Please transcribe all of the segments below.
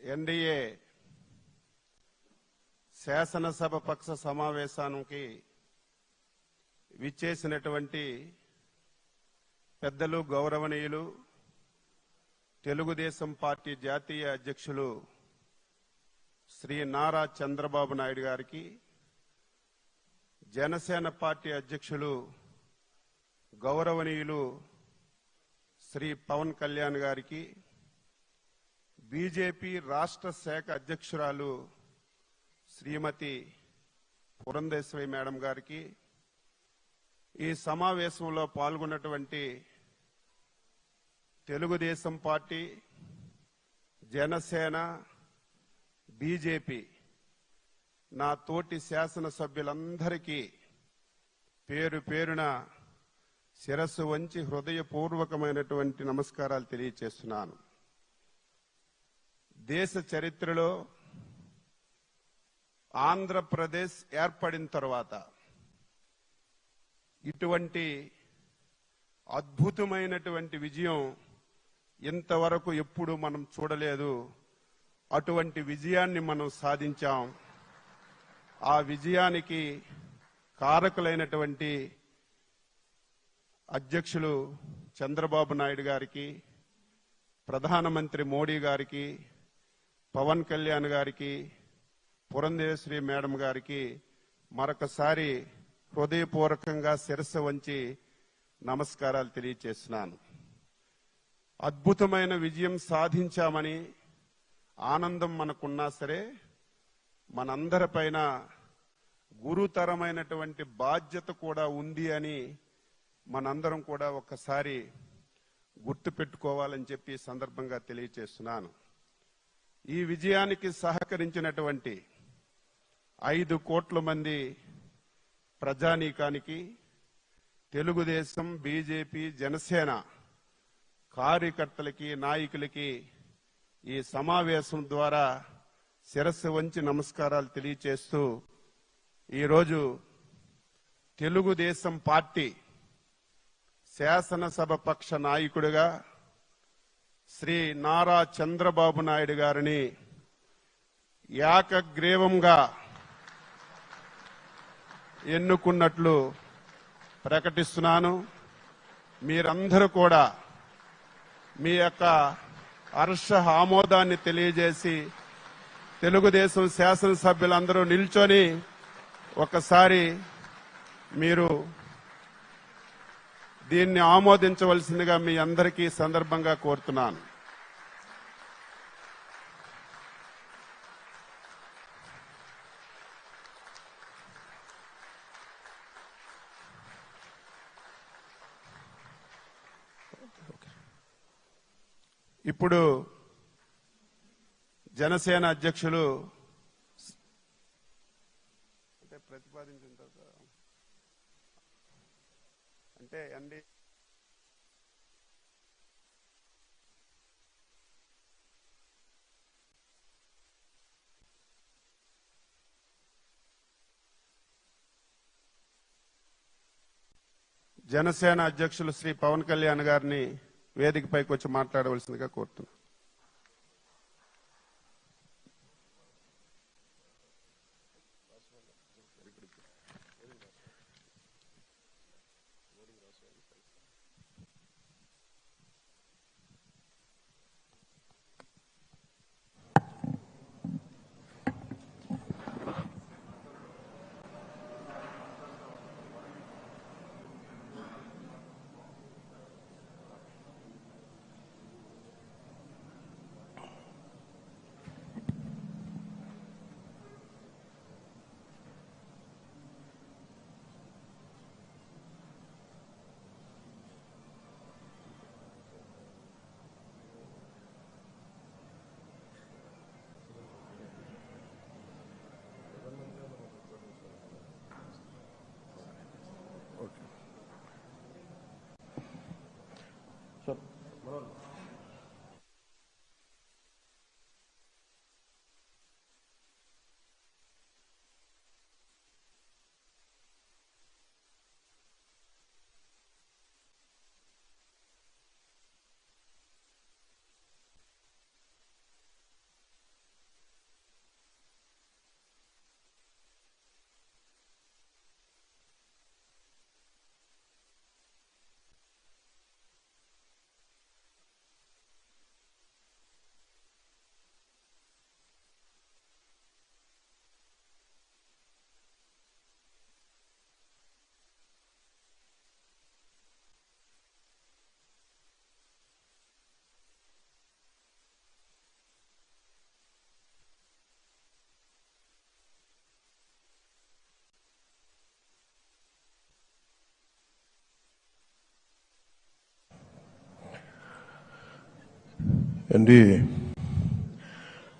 NDA శాసనసభ పక్ష సమావేశానికి విచ్చేసినటువంటి పెద్దలు గౌరవనీయులు తెలుగుదేశం పార్టీ జాతీయ అధ్యక్షులు శ్రీ నారా చంద్రబాబు నాయుడు గారికి, జనసేన పార్టీ అధ్యక్షులు గౌరవనీయులు శ్రీ పవన్ కళ్యాణ్ గారికి, బీజేపీ రాష్ట్ర శాఖ అధ్యక్షురాలు శ్రీమతి పురంధేశ్వరి మేడం గారికి, ఈ సమావేశంలో పాల్గొన్నటువంటి తెలుగుదేశం పార్టీ, జనసేన, బీజేపీ నా తోటి శాసనసభ్యులందరికీ పేరు పేరున శిరస్సు వంచి హృదయపూర్వకమైనటువంటి నమస్కారాలు తెలియజేస్తున్నాను. దేశ చరిత్రలో ఆంధ్రప్రదేశ్ ఏర్పడిన తర్వాత ఇటువంటి అద్భుతమైనటువంటి విజయం ఇంతవరకు ఎప్పుడు మనం చూడలేదు. అటువంటి విజయాన్ని మనం సాధించాం. ఆ విజయానికి కారకులైనటువంటి అధ్యక్షులు చంద్రబాబు నాయుడు గారికి, ప్రధానమంత్రి మోడీ గారికి, పవన్ కళ్యాణ్ గారికి, పురంధేశ్వరి మేడం గారికి మరొకసారి హృదయపూర్వకంగా శిరస్సు వంచి నమస్కారాలు తెలియజేస్తున్నాను. అద్భుతమైన విజయం సాధించామని ఆనందం మనకున్నా సరే, మనందరిపైన గురుతరమైనటువంటి బాధ్యత కూడా ఉంది అని మనందరం కూడా ఒక్కసారి గుర్తుపెట్టుకోవాలని చెప్పి సందర్భంగా తెలియజేస్తున్నాను. ఈ విజయానికి సహకరించినటువంటి 5 కోట్ల మంది ప్రజానీకానికి, తెలుగుదేశం, బీజేపీ, జనసేన కార్యకర్తలకి, నాయకులకి ఈ సమావేశం ద్వారా శిరస్సు వంచి నమస్కారాలు తెలియజేస్తూ, ఈరోజు తెలుగుదేశం పార్టీ శాసనసభ పక్ష నాయకుడిగా శ్రీ నారా చంద్రబాబు నాయుడు గారిని ఏకగ్రీవంగా ఎన్నుకున్నట్లు ప్రకటిస్తున్నాను. మీరందరూ కూడా మీ యొక్క హర్ష ఆమోదాన్ని తెలియజేసి తెలుగుదేశం శాసనసభ్యులందరూ నిల్చొని ఒకసారి మీరు దీన్ని ఆమోదించవలసిందిగా మీ అందరికీ సందర్భంగా కోరుతున్నాను. ఇప్పుడు జనసేన అధ్యక్షులు ప్రతిపాదించిన తర్వాత జనసేన అధ్యక్షులు శ్రీ పవన్ కళ్యాణ్ గారిని వేదికపైకి వచ్చి మాట్లాడవలసిందిగా కోరుతున్నాను.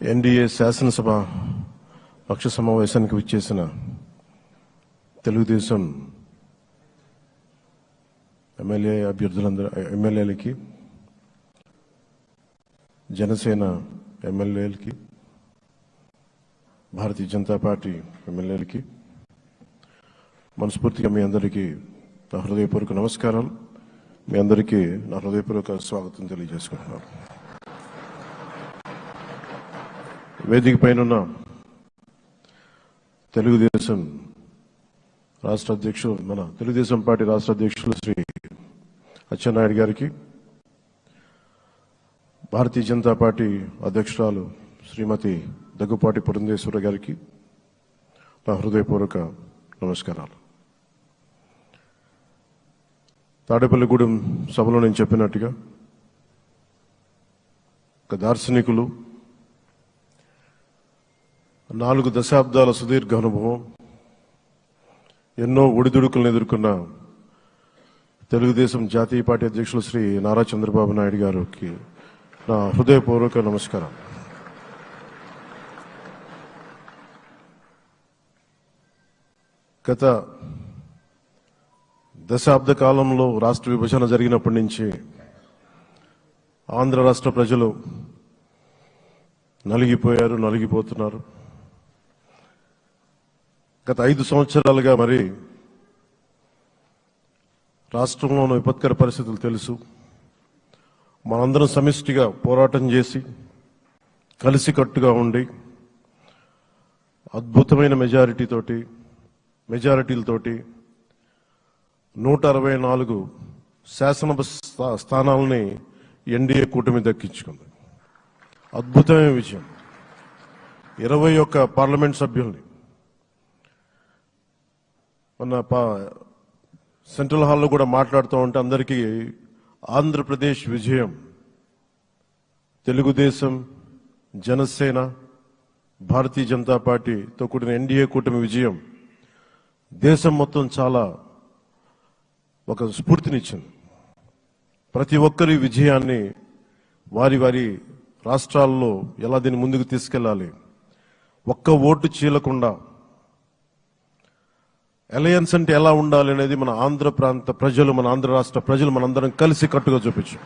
ఎన్డీఏ శాసనసభ పక్ష సమావేశానికి విచ్చేసిన తెలుగుదేశం ఎమ్మెల్యేలకి, జనసేన ఎమ్మెల్యేలకి, భారతీయ జనతా పార్టీ ఎమ్మెల్యేలకి మనస్ఫూర్తిగా మీ అందరికీ నా హృదయపూర్వక నమస్కారాలు. మీ అందరికీ నా హృదయపూర్వక స్వాగతం తెలియజేసుకుంటున్నాను. వేదిక పైన తెలుగుదేశం రాష్ట్ర అధ్యక్షులు, మన తెలుగుదేశం పార్టీ రాష్ట్ర అధ్యక్షులు శ్రీ అచ్చెన్నాయుడు గారికి, భారతీయ జనతా పార్టీ అధ్యక్షురాలు శ్రీమతి దగ్గుపాటి పురంధేశ్వరి గారికి నా హృదయపూర్వక నమస్కారాలు. తాడేపల్లిగూడెం సభలో నేను చెప్పినట్టుగా ఒక దార్శనికులు, 4 దశాబ్దాల సుదీర్ఘ అనుభవం, ఎన్నో ఒడిదుడుకులను ఎదుర్కొన్న తెలుగుదేశం జాతీయ పార్టీ అధ్యక్షులు శ్రీ నారా చంద్రబాబు నాయుడు గారికి నా హృదయపూర్వక నమస్కారం. గత దశాబ్ద కాలంలో రాష్ట్ర విభజన జరిగినప్పటి నుంచి ఆంధ్ర రాష్ట్ర ప్రజలు నలిగిపోయారు, నలిగిపోతున్నారు. గత 5 సంవత్సరాలుగా మరి రాష్ట్రంలోని విపత్కర పరిస్థితులు తెలుసు. మనందరం సమిష్టిగా పోరాటం చేసి కలిసికట్టుగా ఉండి అద్భుతమైన మెజారిటీలతోటి 164 శాసనసభ స్థానాలని ఎన్డీఏ కూటమి దక్కించుకుంది. అద్భుతమైన విజయం. 21 పార్లమెంట్ సభ్యుల్ని మన సెంట్రల్ హాల్లో కూడా మాట్లాడుతూ ఉంటే అందరికీ ఆంధ్రప్రదేశ్ విజయం, తెలుగుదేశం, జనసేన, భారతీయ జనతా పార్టీతో కూడిన ఎన్డీఏ కూటమి విజయం దేశం మొత్తం చాలా ఒక స్ఫూర్తినిచ్చింది. ప్రతి ఒక్కరి విజయాన్ని వారి వారి రాష్ట్రాల్లో ఎలా దీన్ని ముందుకు తీసుకెళ్లాలి, ఒక్క ఓటు చీలకుండా అలయన్స్ అంటే ఎలా ఉండాలి అనేది మన ఆంధ్ర ప్రాంత ప్రజలు, మన ఆంధ్ర రాష్ట్ర ప్రజలు మనందరం కలిసి కట్టుగా చూపించాం.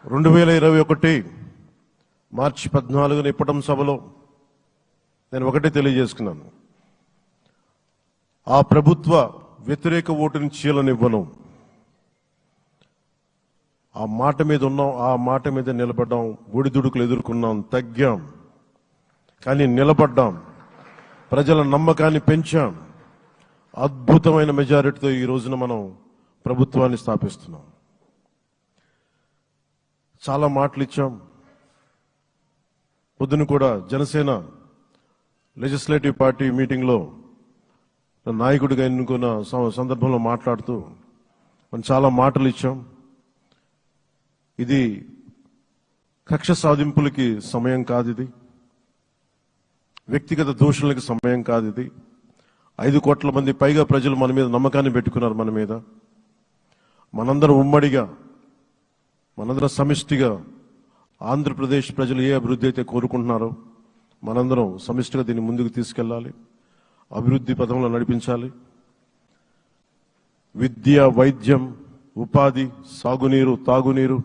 2021 మార్చి 14 ఇప్పటం సభలో నేను ఒకటే తెలియజేసుకున్నాను, ఆ ప్రభుత్వ వ్యతిరేక ఓటుని చీలనివ్వను. ఆ మాట మీద ఉన్నాం, ఆ మాట మీద నిలబడ్డాం. ఒడిదుడుకులు ఎదుర్కొన్నాం, తగ్గాం, కానీ నిలబడ్డాం. ప్రజల నమ్మకాన్ని పెంచాం. అద్భుతమైన మెజారిటీతో ఈ రోజున మనం ప్రభుత్వాన్ని స్థాపిస్తున్నాం. చాలా మాటలు ఇచ్చాం. పొద్దున కూడా జనసేన లెజిస్లేటివ్ పార్టీ మీటింగ్లో నాయకుడిగా ఎన్నుకున్న సందర్భంలో మాట్లాడుతూ మనం చాలా మాటలు ఇచ్చాం. ఇది కక్ష సాధింపులకి సమయం కాదు, ఇది వ్యక్తిగత దోషులకి సమయం కాదు. ఇది 5 కోట్ల మంది పైగా ప్రజలు మన మీద నమ్మకాన్ని పెట్టుకున్నారు. మన మీద మనందరం ఉమ్మడిగా, మనందరం సమిష్టిగా ఆంధ్రప్రదేశ్ ప్రజలు ఏ అభివృద్ధి అయితే కోరుకుంటున్నారో మనందరం సమిష్టిగా దీన్ని ముందుకు తీసుకెళ్లాలి, అభివృద్ధి పథంలో నడిపించాలి. విద్య, వైద్యం, ఉపాధి, సాగునీరు, తాగునీరు,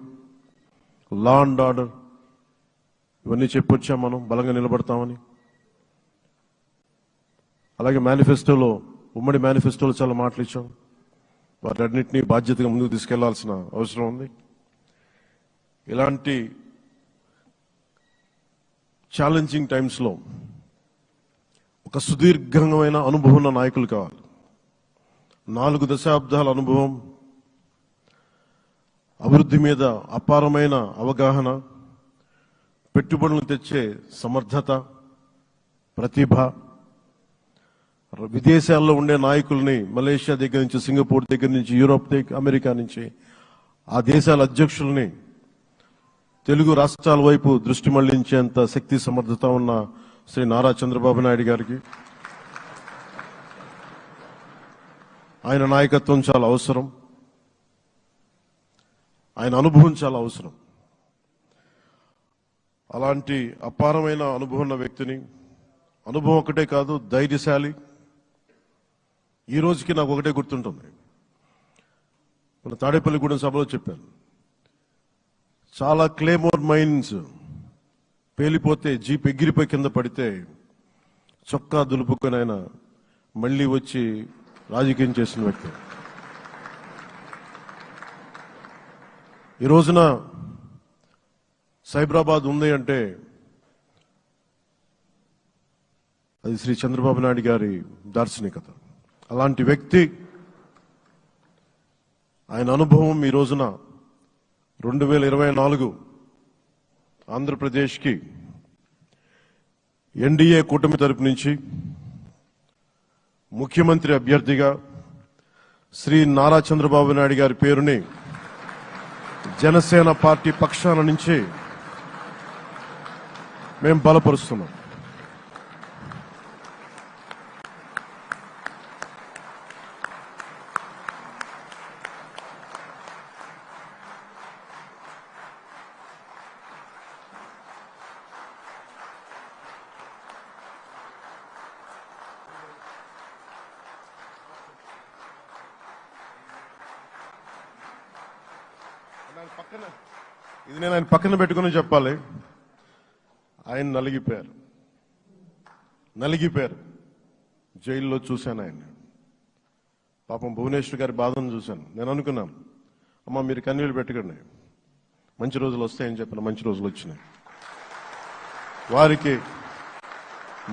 లా అండ్ ఆర్డర్ ఇవన్నీ చెప్పొచ్చాం. మనం బలంగా నిలబడతామని. అలాగే మేనిఫెస్టోలో, ఉమ్మడి మేనిఫెస్టోలో చాలా మాటలు ఇచ్చాం. వాటన్నిటినీ బాధ్యతగా ముందుకు తీసుకెళ్లాల్సిన అవసరం ఉంది. ఇలాంటి ఛాలెంజింగ్ టైమ్స్లో ఒక సుదీర్ఘమైన అనుభవం ఉన్న నాయకులు కావాలి. 4 దశాబ్దాల అనుభవం, అభివృద్ధి మీద అపారమైన అవగాహన, పెట్టుబడులు తెచ్చే సమర్థత, ప్రతిభ, విదేశాల్లో ఉండే నాయకుల్ని, మలేషియా దగ్గర నుంచి, సింగపూర్ దగ్గర నుంచి, యూరోప్ దగ్గర, అమెరికా నుంచి, ఆ దేశాల అధ్యక్షుల్ని తెలుగు రాష్ట్రాల వైపు దృష్టి మళ్లించేంత శక్తి సమర్థత ఉన్న శ్రీ నారా చంద్రబాబు నాయుడు గారికి ఆయన నాయకత్వం చాలా అవసరం. ఆయన అనుభవం చాలా అవసరం. అలాంటి అపారమైన అనుభవం ఉన్న వ్యక్తిని, అనుభవం ఒకటే కాదు, ధైర్యశాలి. ఈ రోజుకి నాకు ఒకటే గుర్తుంటుంది. మన తాడేపల్లిగూడెం సభలో చెప్పాను, చాలా క్లేమోర్ మైన్స్ పేలిపోతే జీప్ ఎగిరిపోయి కింద పడితే చొక్కా దులుపుకొని ఆయన మళ్ళీ వచ్చి రాజకీయం చేసిన వ్యక్తి. ఈ రోజున సైబరాబాద్ ఉంది అంటే అది శ్రీ చంద్రబాబు నాయుడు గారి దార్శనికత. అలాంటి వ్యక్తి, ఆయన అనుభవం ఈ రోజున 2024 ఆంధ్రప్రదేశ్కి ఎన్డీఏ కూటమి తరపు నుంచి ముఖ్యమంత్రి అభ్యర్థిగా శ్రీ నారా చంద్రబాబు నాయుడు గారి పేరుని జనసేన పార్టీ పక్షాన నుంచి మేము బలపరుస్తున్నాం. ఇది నేను ఆయన పక్కన పెట్టుకుని చెప్పాలి. ఆయన నలిగిపోయారు. జైల్లో చూశాను ఆయన. పాపం భువనేశ్వర్ గారి బాధను చూశాను. నేను అనుకున్నాను, అమ్మ మీరు కన్నీళ్ళు పెట్టకండి, మంచి రోజులు వస్తాయని చెప్పిన మంచి రోజులు వచ్చినాయి. వారికి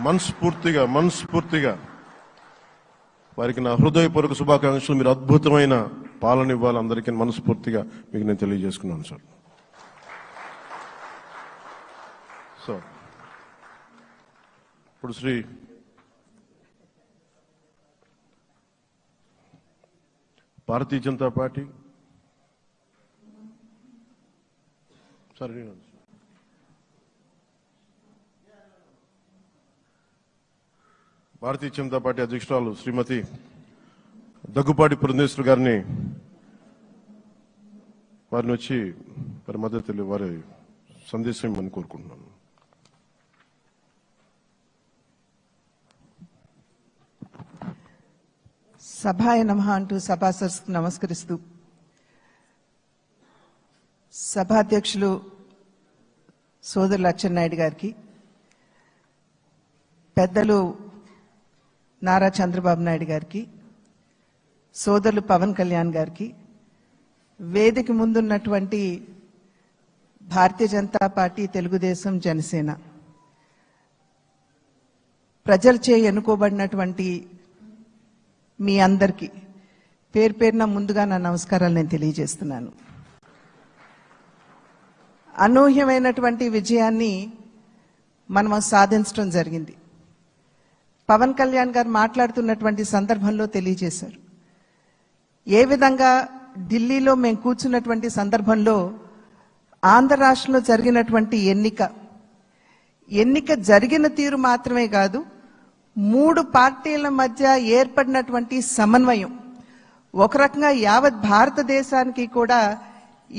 మనస్ఫూర్తిగా వారికి నా హృదయపూర్వక శుభాకాంక్షలు. మీరు అద్భుతమైన పాలన ఇవ్వాలి అందరికీ మనస్ఫూర్తిగా మీకు నేను తెలియజేసుకున్నాను సార్. సో ఇప్పుడు శ్రీ భారతీయ జనతా పార్టీ అధ్యక్షురాలు శ్రీమతి దగ్గుపాటి పురంధేశ్వరి గారిని వచ్చి వారి మద్దతు తెలియ వారి సందేశం ఇవ్వమని కోరుకుంటున్నాను. సభాయ నమః అంటూ సభాసదస్సుకు నమస్కరిస్తూ, సభాధ్యక్షులు సోదరులు అచ్చెన్నాయుడు గారికి, పెద్దలు నారా చంద్రబాబు నాయుడు గారికి, సోదరులు పవన్ కళ్యాణ్ గారికి, వేదిక ముందున్నటువంటి భారతీయ జనతా పార్టీ, తెలుగుదేశం, జనసేన ప్రజలచే ఎన్నుకోబడినటువంటి మీ అందరికీ పేరు పేరున ముందుగా నా నమస్కారాలు నేను తెలియజేస్తున్నాను. అనూహ్యమైనటువంటి విజయాన్ని మనం సాధించడం జరిగింది. పవన్ కళ్యాణ్ గారు మాట్లాడుతున్నటువంటి సందర్భంలో తెలియజేశారు, ఏ విధంగా ఢిల్లీలో మేము కూర్చున్నటువంటి సందర్భంలో ఆంధ్ర రాష్ట్రంలో జరిగినటువంటి ఎన్నిక జరిగిన తీరు మాత్రమే కాదు, 3 పార్టీల మధ్య ఏర్పడినటువంటి సమన్వయం ఒక రకంగా యావత్ భారతదేశానికి కూడా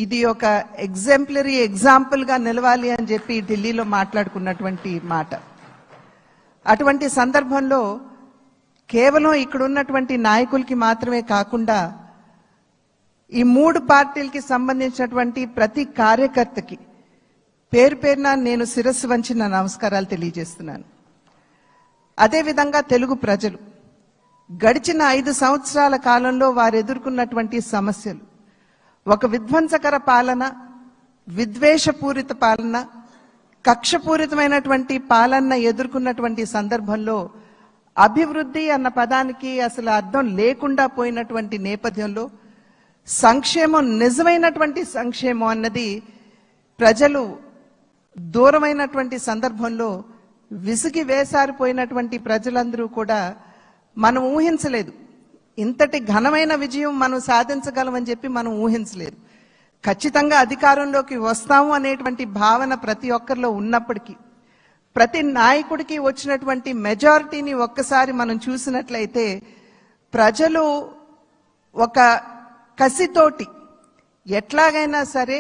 ఇది ఒక ఎగ్జాంపుల్ గా నిలవాలి అని చెప్పి ఢిల్లీలో మాట్లాడుకున్నటువంటి మాట. అటువంటి సందర్భంలో కేవలం ఇక్కడ ఉన్నటువంటి నాయకులకి మాత్రమే కాకుండా ఈ 3 పార్టీలకి సంబంధించినటువంటి ప్రతి కార్యకర్తకి పేరు పేరున నేను శిరస్సు వంచి నా నమస్కారాలు తెలియజేస్తున్నాను. అదేవిధంగా తెలుగు ప్రజలు గడిచిన 5 సంవత్సరాల కాలంలో వారు ఎదుర్కొన్నటువంటి సమస్యలు, ఒక విధ్వంసకర పాలన, విద్వేషపూరిత పాలన, కక్షపూరితమైనటువంటి పాలన ఎదుర్కొన్నటువంటి సందర్భంలో అభివృద్ధి అన్న పదానికి అసలు అర్థం లేకుండా పోయినటువంటి నేపథ్యంలో సంక్షేమం, నిజమైనటువంటి సంక్షేమం అన్నది ప్రజలు దూరమైనటువంటి సందర్భంలో విసిగి వేసారిపోయినటువంటి ప్రజలందరూ కూడా మనం ఊహించలేదు, ఇంతటి ఘనమైన విజయం మనం సాధించగలమని చెప్పి మనం ఊహించలేదు. ఖచ్చితంగా అధికారంలోకి వస్తాము అనేటువంటి భావన ప్రతి ఒక్కరిలో ఉన్నప్పటికీ, ప్రతి నాయకుడికి వచ్చినటువంటి మెజారిటీని ఒక్కసారి మనం చూసినట్లయితే ప్రజలు ఒక కసితోటి ఎట్లాగైనా సరే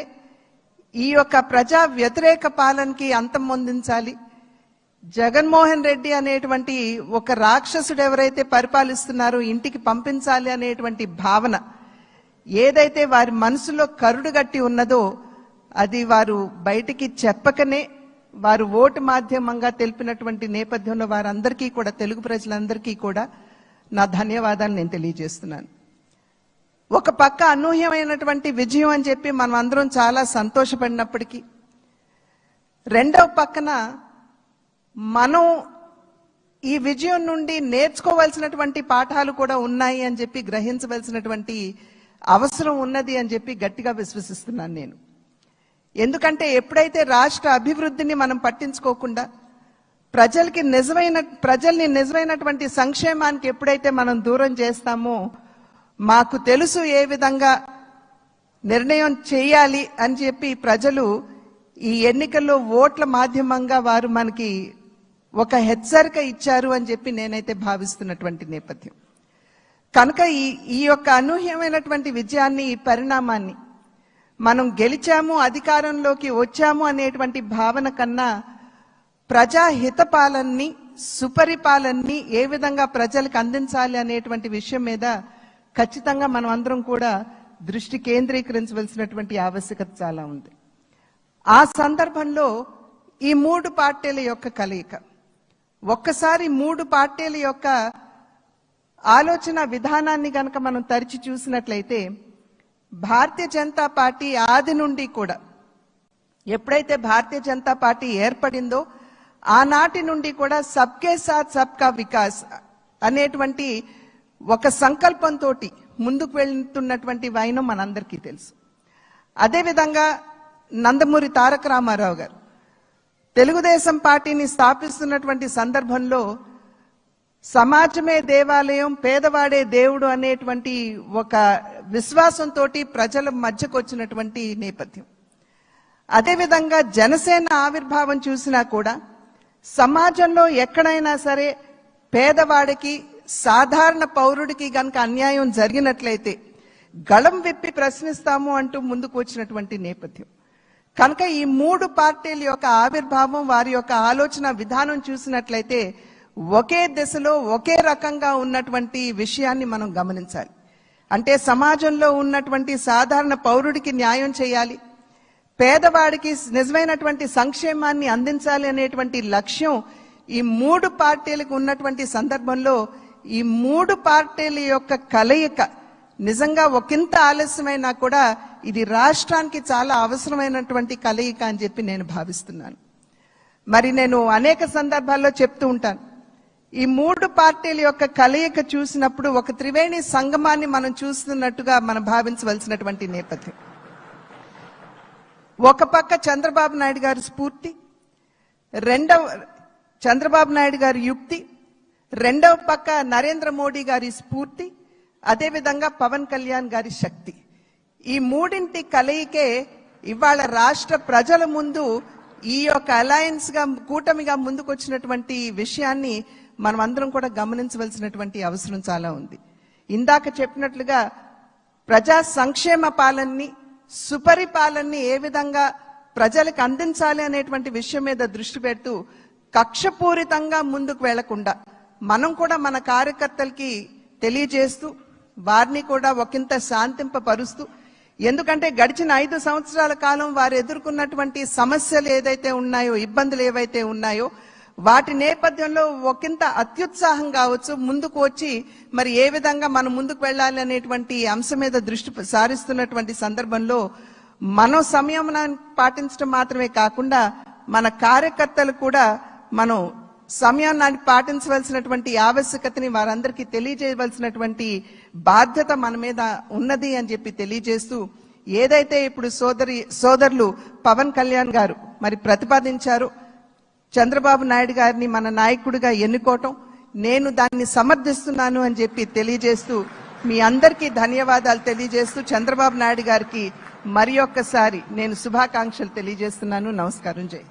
ఈ యొక్క ప్రజా వ్యతిరేక పాలనకి అంతం పొందించాలి. జగన్మోహన్ రెడ్డి అనేటువంటి ఒక రాక్షసుడు ఎవరైతే పరిపాలిస్తున్నారో ఇంటికి పంపించాలి అనేటువంటి భావన ఏదైతే వారి మనసులో కరుడుగట్టి ఉన్నదో అది వారు బయటికి చెప్పకనే వారు ఓటు మాధ్యమంగా తెలిపినటువంటి నేపథ్యంలో వారందరికీ కూడా, తెలుగు ప్రజలందరికీ కూడా నా ధన్యవాదాలు నేను తెలియజేస్తున్నాను. ఒక పక్క అనూహ్యమైనటువంటి విజయం అని చెప్పి మనం అందరం చాలా సంతోషపడినప్పటికీ, రెండవ పక్కన మనం ఈ విజయం నుండి నేర్చుకోవాల్సినటువంటి పాఠాలు కూడా ఉన్నాయి అని చెప్పి గ్రహించవలసినటువంటి అవసరం ఉన్నది అని చెప్పి గట్టిగా విశ్వసిస్తున్నాను నేను. ఎందుకంటే ఎప్పుడైతే రాష్ట్ర అభివృద్ధిని మనం పట్టించుకోకుండా ప్రజల్ని నిజమైనటువంటి సంక్షేమానికి ఎప్పుడైతే మనం దూరం చేస్తామో, మాకు తెలుసు ఏ విధంగా నిర్ణయం చేయాలి అని చెప్పి ప్రజలు ఈ ఎన్నికల్లో ఓట్ల మాధ్యమంగా వారు మనకి ఒక హెచ్చరిక ఇచ్చారు అని చెప్పి నేనైతే భావిస్తున్నటువంటి నేపథ్యం. కనుక ఈ యొక్క అనూహ్యమైనటువంటి విజయాన్ని, ఈ పరిణామాన్ని మనం గెలిచాము, అధికారంలోకి వచ్చాము అనేటువంటి భావన కన్నా ప్రజాహిత పాలనని, సుపరిపాలనని ఏ విధంగా ప్రజలకు అందించాలి అనేటువంటి విషయం మీద ఖచ్చితంగా మనం అందరం కూడా దృష్టి కేంద్రీకరించవలసినటువంటి ఆవశ్యకత చాలా ఉంది. ఆ సందర్భంలో ఈ మూడు పార్టీల యొక్క కలయిక, ఒక్కసారి మూడు పార్టీల యొక్క ఆలోచన విధానాన్ని గనక మనం తరిచి చూసినట్లయితే, భారతీయ జనతా పార్టీ ఆది నుండి కూడా, ఎప్పుడైతే భారతీయ జనతా పార్టీ ఏర్పడిందో ఆనాటి నుండి కూడా సబ్కే సాత్ సబ్కా వికాస్ అనేటువంటి ఒక సంకల్పంతో ముందుకు వెళ్తున్నటువంటి వైనం మనందరికీ తెలుసు. అదేవిధంగా నందమూరి తారక రామారావు గారు తెలుగుదేశం పార్టీని స్థాపిస్తున్నటువంటి సందర్భంలో సమాజమే దేవాలయం, పేదవాడే దేవుడు అనేటువంటి ఒక విశ్వాసంతో ప్రజల మధ్యకు వచ్చినటువంటి నేపథ్యం. అదేవిధంగా జనసేన ఆవిర్భావం చూసినా కూడా సమాజంలో ఎక్కడైనా సరే పేదవాడికి, సాధారణ పౌరుడికి గనక అన్యాయం జరిగినట్లయితే గళం విప్పి ప్రశ్నిస్తాము అంటూ ముందుకు వచ్చినటువంటి నేపథ్యం. కనుక ఈ మూడు పార్టీల యొక్క ఆవిర్భావం, వారి యొక్క ఆలోచన విధానం చూసినట్లయితే ఒకే దిశలో ఒకే రకంగా ఉన్నటువంటి విషయాన్ని మనం గమనించాలి. అంటే సమాజంలో ఉన్నటువంటి సాధారణ పౌరుడికి న్యాయం చేయాలి, పేదవాడికి నిజమైనటువంటి సంక్షేమాన్ని అందించాలి అనేటువంటి లక్ష్యం ఈ మూడు పార్టీలకు ఉన్నటువంటి సందర్భంలో ఈ మూడు పార్టీల యొక్క కలయిక నిజంగా ఒకంత ఆలస్యమైనా కూడా ఇది రాష్ట్రానికి చాలా అవసరమైనటువంటి కలయిక అని చెప్పి నేను భావిస్తున్నాను. మరి నేను అనేక సందర్భాల్లో చెప్తూ ఉంటాను, ఈ మూడు పార్టీల యొక్క కలయిక చూసినప్పుడు ఒక త్రివేణి సంగమాన్ని మనం చూస్తున్నట్టుగా మనం భావించవలసినటువంటి నేపథ్యం. ఒక పక్క చంద్రబాబు నాయుడు గారి స్ఫూర్తి, చంద్రబాబు నాయుడు గారి యుక్తి, రెండవ పక్క నరేంద్ర మోడీ గారి స్ఫూర్తి, అదేవిధంగా పవన్ కళ్యాణ్ గారి శక్తి. ఈ మూడింటి కలయికే ఇవాళ రాష్ట్ర ప్రజల ముందు ఈ యొక్క అలయన్స్ గా, కూటమిగా ముందుకు వచ్చినటువంటి విషయాన్ని మనం అందరం కూడా గమనించవలసినటువంటి అవసరం చాలా ఉంది. ఇందాక చెప్పినట్లుగా ప్రజా సంక్షేమ పాలనని, సుపరిపాలనని ఏ విధంగా ప్రజలకు అందించాలి అనేటువంటి విషయం మీద దృష్టి పెడుతూ కక్షపూరితంగా ముందుకు వెళ్లకుండా మనం కూడా మన కార్యకర్తలకి తెలియజేస్తూ వారిని కూడా ఒకంత శాంతింపపరుస్తూ, ఎందుకంటే గడిచిన 5 సంవత్సరాల కాలం వారు ఎదుర్కొన్నటువంటి సమస్యలు ఏదైతే ఉన్నాయో, ఇబ్బందులు ఏవైతే ఉన్నాయో వాటి నేపథ్యంలో ఒకంత అత్యుత్సాహం కావచ్చు ముందుకు వచ్చి మరి ఏ విధంగా మనం ముందుకు వెళ్ళాలి అనేటువంటి అంశం మీద దృష్టి సారిస్తున్నటువంటి సందర్భంలో మనం సంయమనాన్ని పాటించడం మాత్రమే కాకుండా మన కార్యకర్తలు కూడా మనం సమయాన్ని పాటించవలసినటువంటి ఆవశ్యకతని వారందరికీ తెలియజేయవలసినటువంటి బాధ్యత మన మీద ఉన్నది అని చెప్పి తెలియజేస్తూ, ఏదైతే ఇప్పుడు సోదరులు పవన్ కళ్యాణ్ గారు మరి ప్రతిపాదించారో చంద్రబాబు నాయుడు గారిని మన నాయకుడిగా ఎన్నుకోవటం, నేను దాన్ని సమర్థిస్తున్నాను అని చెప్పి తెలియజేస్తూ మీ అందరికీ ధన్యవాదాలు తెలియజేస్తూ చంద్రబాబు నాయుడు గారికి మరి ఒక్కసారి నేను శుభాకాంక్షలు తెలియజేస్తున్నాను. నమస్కారం. జై.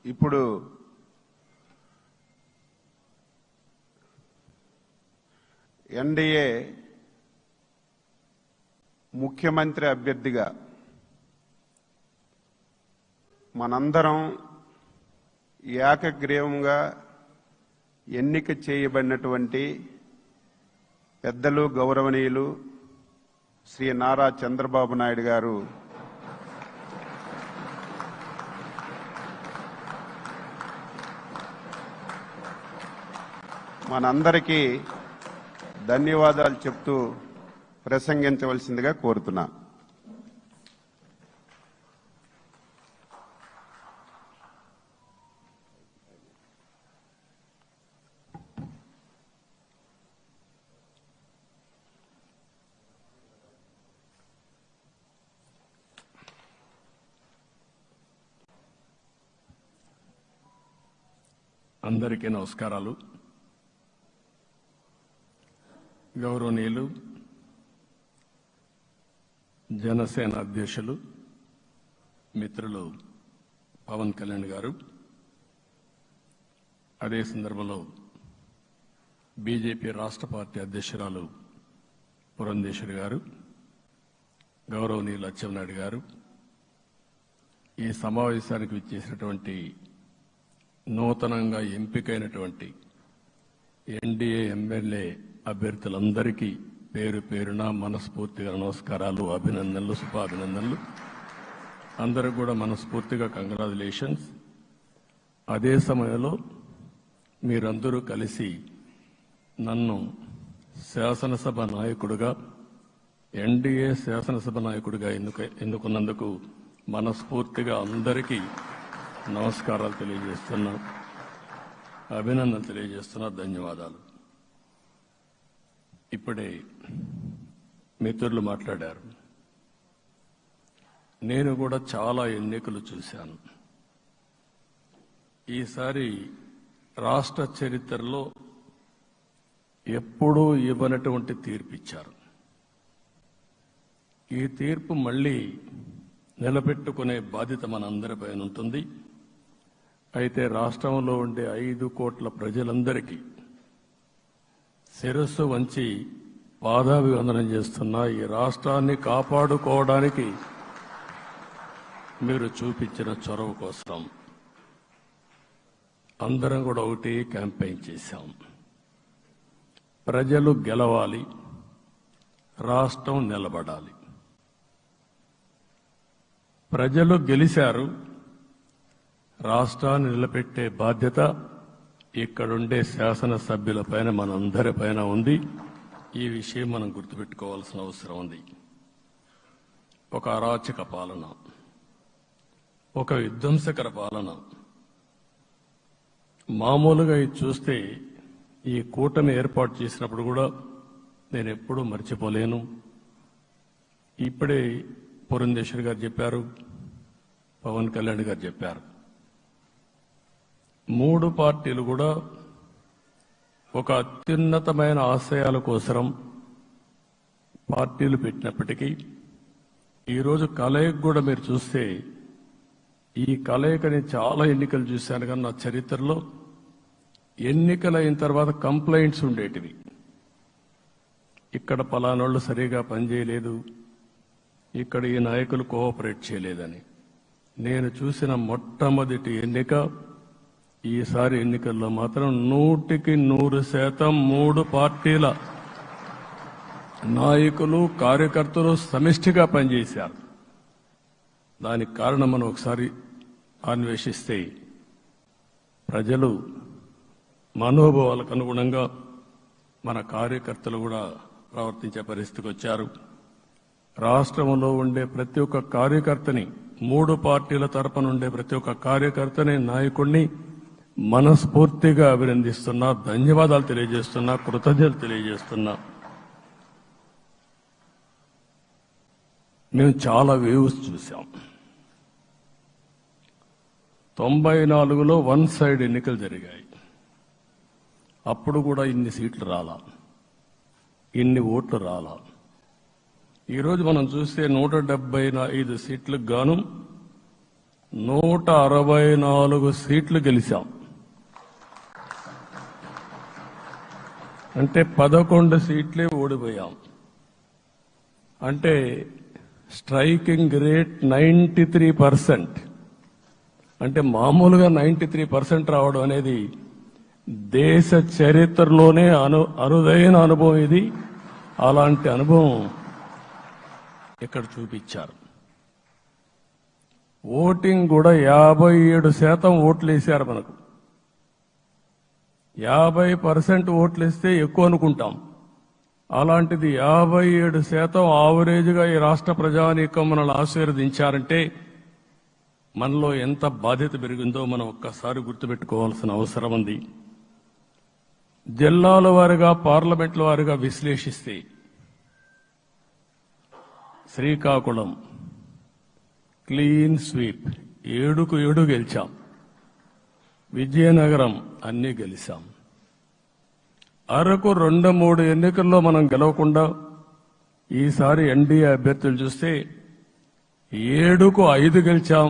ఇప్పుడు ఎన్డీఏ ముఖ్యమంత్రి అభ్యర్థిగా మనందరం ఏకగ్రీవంగా ఎన్నిక చేయబడినటువంటి పెద్దలు గౌరవనీయులు శ్రీ నారా చంద్రబాబు నాయుడు గారు మనందరికీ ధన్యవాదాలు చెప్తూ ప్రసంగించవలసిందిగా కోరుతున్నా. అందరికీ నమస్కారాలు. గౌరవనీయులు జనసేన అధ్యక్షులు మిత్రులు పవన్ కళ్యాణ్ గారు, అదే సందర్భంలో బీజేపీ రాష్ట్ర పార్టీ అధ్యక్షురాలు పురంధేశ్వరి గారు, గౌరవనీయులు అచ్చెన్నాయుడు గారు, ఈ సమావేశానికి విచ్చేసినటువంటి నూతనంగా ఎంపికైనటువంటి ఎన్డీఏ ఎమ్మెల్యే అభ్యర్థులందరికీ పేరు పేరున మనస్ఫూర్తిగా నమస్కారాలు, అభినందనలు, శుభాభినందనలు. అందరూ కూడా మనస్ఫూర్తిగా కంగ్రాచులేషన్స్. అదే సమయంలో మీరందరూ కలిసి నన్ను శాసనసభ నాయకుడిగా, ఎన్డీఏ శాసనసభ నాయకుడిగా ఎన్నుకున్నందుకు మనస్ఫూర్తిగా అందరికీ నమస్కారాలు తెలియజేస్తున్నా, అభినందనలు తెలియజేస్తున్నా, ధన్యవాదాలు. ఇప్పుడే మిత్రులు మాట్లాడారు. నేను కూడా చాలా ఎన్నికలు చూశాను. ఈసారి రాష్ట్ర చరిత్రలో ఎప్పుడూ ఇవ్వనటువంటి తీర్పు ఇచ్చారు. ఈ తీర్పు మళ్ళీ నిలబెట్టుకునే బాధ్యత మనందరిపైన ఉంటుంది. అయితే రాష్ట్రంలో ఉండే 5 కోట్ల ప్రజలందరికీ శిరస్సు వంచి పాదాభివందనం చేస్తున్నా. ఈ రాష్ట్రాన్ని కాపాడుకోవడానికి మీరు చూపించిన చొరవ కోసం అందరం కూడా ఒకటి క్యాంపెయిన్ చేశాం. ప్రజలు గెలవాలి, రాష్ట్రం నిలబడాలి. ప్రజలు గెలిచారు. రాష్ట్రాన్ని నిలబెట్టే బాధ్యత ఇక్కడుండే శాసనసభ్యులపైన, మనందరిపైన ఉంది. ఈ విషయం మనం గుర్తుపెట్టుకోవాల్సిన అవసరం ఉంది. ఒక అరాచక పాలన, ఒక విధ్వంసకర పాలన. మామూలుగా ఇది చూస్తే ఈ కూటమి ఏర్పాటు చేసినప్పుడు కూడా నేను ఎప్పుడూ మర్చిపోలేను. ఇప్పుడే పురంధేశ్వరి గారు చెప్పారు, పవన్ కళ్యాణ్ గారు చెప్పారు. 3 పార్టీలు కూడా ఒక అత్యున్నతమైన ఆశయాల కోసం పార్టీలు పెట్టినప్పటికీ ఈరోజు కలయిక కూడా మీరు చూస్తే, ఈ కలయికని చాలా ఎన్నికలు చూశాను కానీ నా చరిత్రలో ఎన్నికలైన తర్వాత కంప్లైంట్స్ ఉండేటివి. ఇక్కడ పలానోళ్ళు సరిగా పనిచేయలేదు, ఇక్కడ ఈ నాయకులు కోఆపరేట్ చేయలేదని. నేను చూసిన మొట్టమొదటి ఎన్నిక, ఈసారి ఎన్నికల్లో మాత్రం 100కి 100% 3 పార్టీల నాయకులు, కార్యకర్తలు సమిష్టిగా పనిచేశారు. దానికి కారణం మనం ఒకసారి అన్వేషిస్తే, ప్రజలు మనోభావాలకు అనుగుణంగా మన కార్యకర్తలు కూడా ప్రవర్తించే పరిస్థితికి వచ్చారు. రాష్ట్రంలో ఉండే ప్రతి ఒక్క కార్యకర్తని, 3 పార్టీల తరపున ఉండే ప్రతి ఒక్క కార్యకర్తని, నాయకుడిని మనస్ఫూర్తిగా అభినందిస్తున్నా, ధన్యవాదాలు తెలియజేస్తున్నా, కృతజ్ఞతలు తెలియజేస్తున్నా. మేము చాలా వేవ్స్ చూశాం. 94లో 1 సైడ్ ఎన్నికలు జరిగాయి. అప్పుడు కూడా ఇన్ని సీట్లు రాలా, ఇన్ని ఓట్లు రాలా. ఈరోజు మనం చూస్తే 175 సీట్లకు గాను 164 సీట్లు గెలిచాం. అంటే 11 సీట్లే ఓడిపోయాం. అంటే స్ట్రైకింగ్ రేట్ 93%. అంటే మామూలుగా 93% రావడం అనేది దేశ చరిత్రలోనే అరుదైన అనుభవం ఇది. అలాంటి అనుభవం ఇక్కడ చూపించారు. ఓటింగ్ కూడా 57% ఓట్లు వేశారు. మనకు 50% ఓట్లు వేస్తే ఎక్కువ అనుకుంటాం. అలాంటిది 57% ఆవరేజ్గా ఈ రాష్ట్ర ప్రజానీకం మనల్ని ఆశీర్వదించారంటే మనలో ఎంత బాధ్యత పెరిగిందో మనం ఒక్కసారి గుర్తుపెట్టుకోవాల్సిన అవసరం ఉంది. జిల్లాల వారీగా, పార్లమెంట్ల వారీగా విశ్లేషిస్తే శ్రీకాకుళం క్లీన్ స్వీప్ 7కు 7 గెలిచాం. విజయనగరం అన్ని గెలిచాం. అరకు 2-3 ఎన్నికల్లో మనం గెలవకుండా ఈసారి ఎన్డీఏ అభ్యర్థులు చూస్తే 7కు 5 గెలిచాం.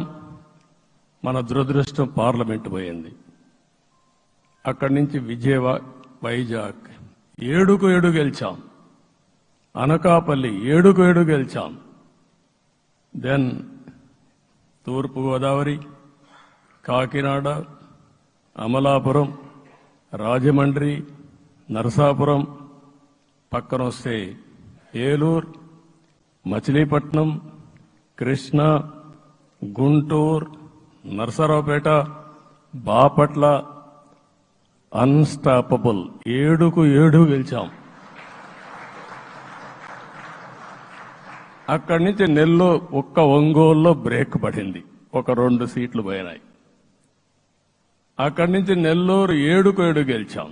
మన దురదృష్టం పార్లమెంటు పోయింది. అక్కడి నుంచి వైజాగ్ 7కు 7 గెలిచాం. అనకాపల్లి 7కు 7 గెలిచాం. దెన్ తూర్పుగోదావరి, కాకినాడ, అమలాపురం, రాజమండ్రి, నరసాపురం, పక్కన వస్తే ఏలూరు, మచిలీపట్నం, కృష్ణా, గుంటూరు, నరసరావుపేట, బాపట్ల అన్స్టాపబుల్ 7కు 7 గెలిచాం. అక్కడి నుంచి నెల్లూరు ఒంగోలులో బ్రేక్ పడింది. 2 సీట్లు పోయినాయి. అక్కడి నుంచి నెల్లూరు 7కు 7 గెలిచాం.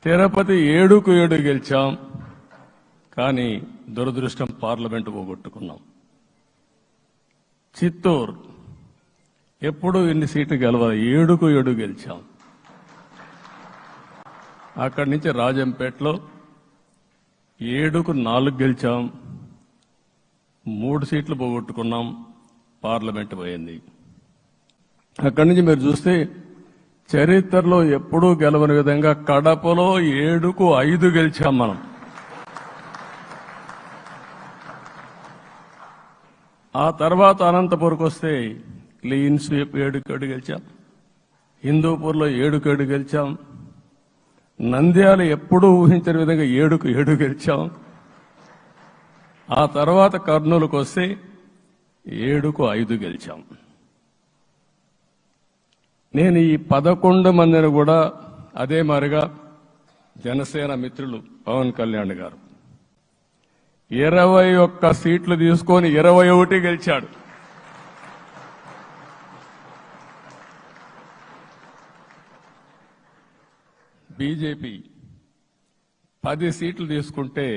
తిరుపతి 7కు 7 గెలిచాం. కానీ దురదృష్టం పార్లమెంటు పోగొట్టుకున్నాం. చిత్తూరు ఎప్పుడు ఇన్ని సీట్లు గెలవాలి, 7కు 7 గెలిచాం. అక్కడి నుంచి రాజంపేటలో 7కు 4 గెలిచాం. 3 సీట్లు పోగొట్టుకున్నాం. పార్లమెంటు పోయింది. అక్కడి నుంచి మీరు చూస్తే చరిత్రలో ఎప్పుడూ గెలవని విధంగా కడపలో 7కు 5 గెలిచాం మనం. ఆ తర్వాత అనంతపురంకి వస్తే క్లీన్ స్వీప్ 7కు 7 గెలిచాం. హిందూపూర్లో 7కు 7 గెలిచాం. నంద్యాల ఎప్పుడూ ఊహించని విధంగా 7కు 7 గెలిచాం. ఆ తర్వాత కర్నూలుకు వస్తే 7కు 5 గెలిచాం. నేను ఈ 11 మందిని కూడా అదే మారిగా జనసేన మిత్రులు పవన్ కళ్యాణ్ గారు 21 సీట్లు తీసుకొని 21 గెలిచాడు. బీజేపీ 10 సీట్లు తీసుకుంటే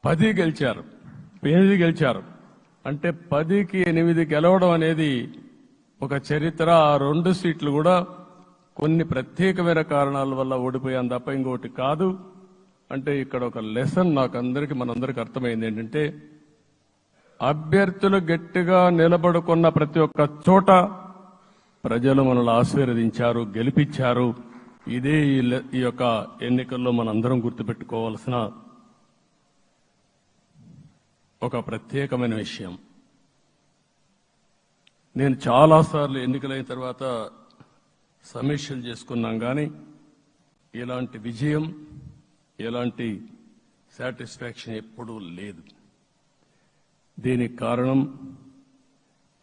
10 గెలిచారు, 8 గెలిచారు. అంటే 10కి 8 గెలవడం అనేది ఒక చరిత్ర. ఆ 2 సీట్లు కూడా కొన్ని ప్రత్యేకమైన కారణాల వల్ల ఓడిపోయాం తప్ప ఇంకోటి కాదు. అంటే ఇక్కడ ఒక లెసన్ మనందరికీ అర్థమైంది ఏంటంటే, అభ్యర్థులు గట్టిగా నిలబడుకున్న ప్రతి ఒక్క చోట ప్రజలు మనల్ని ఆశీర్వదించారు, గెలిపించారు. ఇదే ఈ యొక్క ఎన్నికల్లో మనందరం గుర్తుపెట్టుకోవాల్సిన ఒక ప్రత్యేకమైన విషయం. నేను చాలాసార్లు ఎన్నికలైన తర్వాత సమీక్షలు చేసుకున్నాం, కానీ ఇలాంటి విజయం, ఎలాంటి సాటిస్ఫాక్షన్ ఎప్పుడూ లేదు. దీనికి కారణం